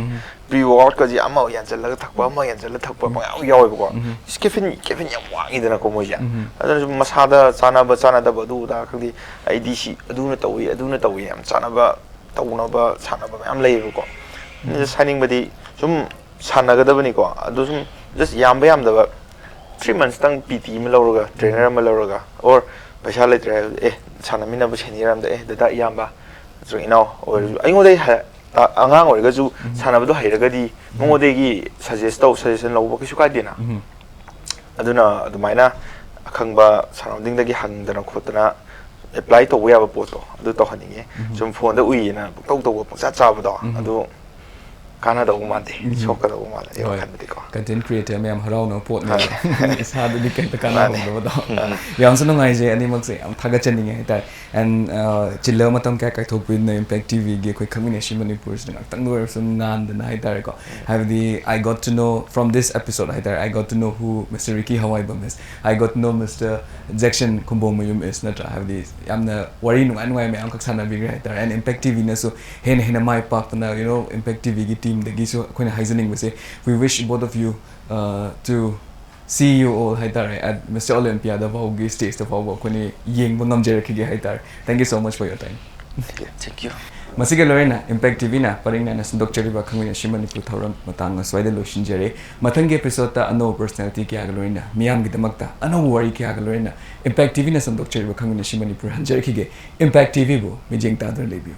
ꯄ꯭ꯔꯤ ꯋꯥꯔꯛꯀꯁꯦ ꯑꯃ ꯌꯥꯟꯁꯤꯜꯂꯒ ꯊꯛꯄ ꯑꯃ ꯌꯥꯟꯁꯤꯜꯂꯒ ꯊꯛꯄ ꯃꯌꯥꯝ ꯌꯥꯎꯋꯦꯕꯀꯣ ꯀꯦꯐꯤꯟ ꯌꯥꯝ ꯋꯥꯡꯉꯤꯗꯅꯀꯣ ꯃꯣꯏꯁꯦ ꯑꯗꯨꯅ ꯁꯨꯝ ꯃꯁꯥꯗ ꯆꯥꯟꯅꯕ ꯆꯥꯟꯅꯗꯕ ꯑꯗꯨ ꯑꯗꯥ ꯈꯪꯗꯦ ꯑꯩꯗꯤ ꯁꯤ ꯑꯗꯨꯅ ꯇꯧꯏ ꯌꯥꯝ ꯆꯥꯟꯅꯕ ꯇꯧꯅꯕ ꯁꯥꯟꯅꯕ ꯃꯌꯥꯝ ꯂꯩꯌꯦꯕꯀꯣ ꯖꯁ ꯍꯥꯏꯅꯤꯡꯕꯗꯤ ꯁꯨꯝ ꯁꯥꯟꯅꯒꯗꯕꯅꯤꯀꯣ ꯑꯗꯨ ꯁꯨꯝ ꯖꯁ ꯌꯥꯝꯗꯕ 3 months PT ꯑꯃ ꯂꯧꯔꯒ ꯇ꯭ꯔꯦꯅꯔ ꯑꯃ ꯂꯧꯔꯒ ꯑꯣꯔ ꯄꯩꯁꯥ ꯂꯩꯇ꯭ꯔꯦ ꯍꯥꯏꯕꯗꯤ ꯁꯥꯟꯅꯃꯤꯟꯅꯕ ꯁꯦꯅꯤꯌꯔ ꯑꯝꯗ ꯗꯗꯥ ꯏꯌꯥꯝꯕ ꯅꯠꯇ꯭ꯔꯒ ꯏꯅꯥꯎ ꯑꯣꯏꯔꯁꯨ ꯑꯩꯉꯣꯟꯗꯩ ꯑꯉꯥꯡ ꯑꯣꯏꯔꯒꯁꯨ ꯁꯥꯟꯅꯕꯗꯣ ꯍꯩꯔꯒꯗꯤ ꯃꯉꯣꯟꯗꯒꯤ ꯁꯖꯦꯁꯟ ꯂꯧꯕ ꯀꯩꯁꯨ ꯀꯥꯏꯗꯦꯅ aduna adumaina akhangba surrounding dagi hangdana khotana apply to we have a poto adu to haninge sum phone da ui na tok tok pangsa cha ba do adu kana da umade soka da umala e kan de ko content creator me am harau no pot ne isa du dikai ta kana ho do yang sunu ngai je ani mak se am thaga chani nge ta and chilla matam ka kai thok pin impact tv ge koi Khangminnashi Manipur sing tang no some nan da nai ta ko have the I got to know from this episode I got to know who Mr. Ricky Hawaii Bum is I got to know Mr. Jackson Kumbomuyum is not have this amna worry no anwai me am kak sana bi ta and impact tv na so hen mai pak na you know impact tv gi team the giso koina haizening we say we wish both of you to see you all at Mr. Olympia the Vogue stage the Vogue koni yeng bangam jeraki ge thank you so much for your time thank you Masige Lorena Impact TV na paring na sindok chariba Khangminnashi Manipur thoram matang swaida lotion jere mathangi episode ta ano personality kya ga Lorena miyam gi damakta ano worry kya ga Lorena Impact TV na sindok chariba Khangminnashi Manipur hanjer ki ge Impact TV bo mijing ta dar lebiu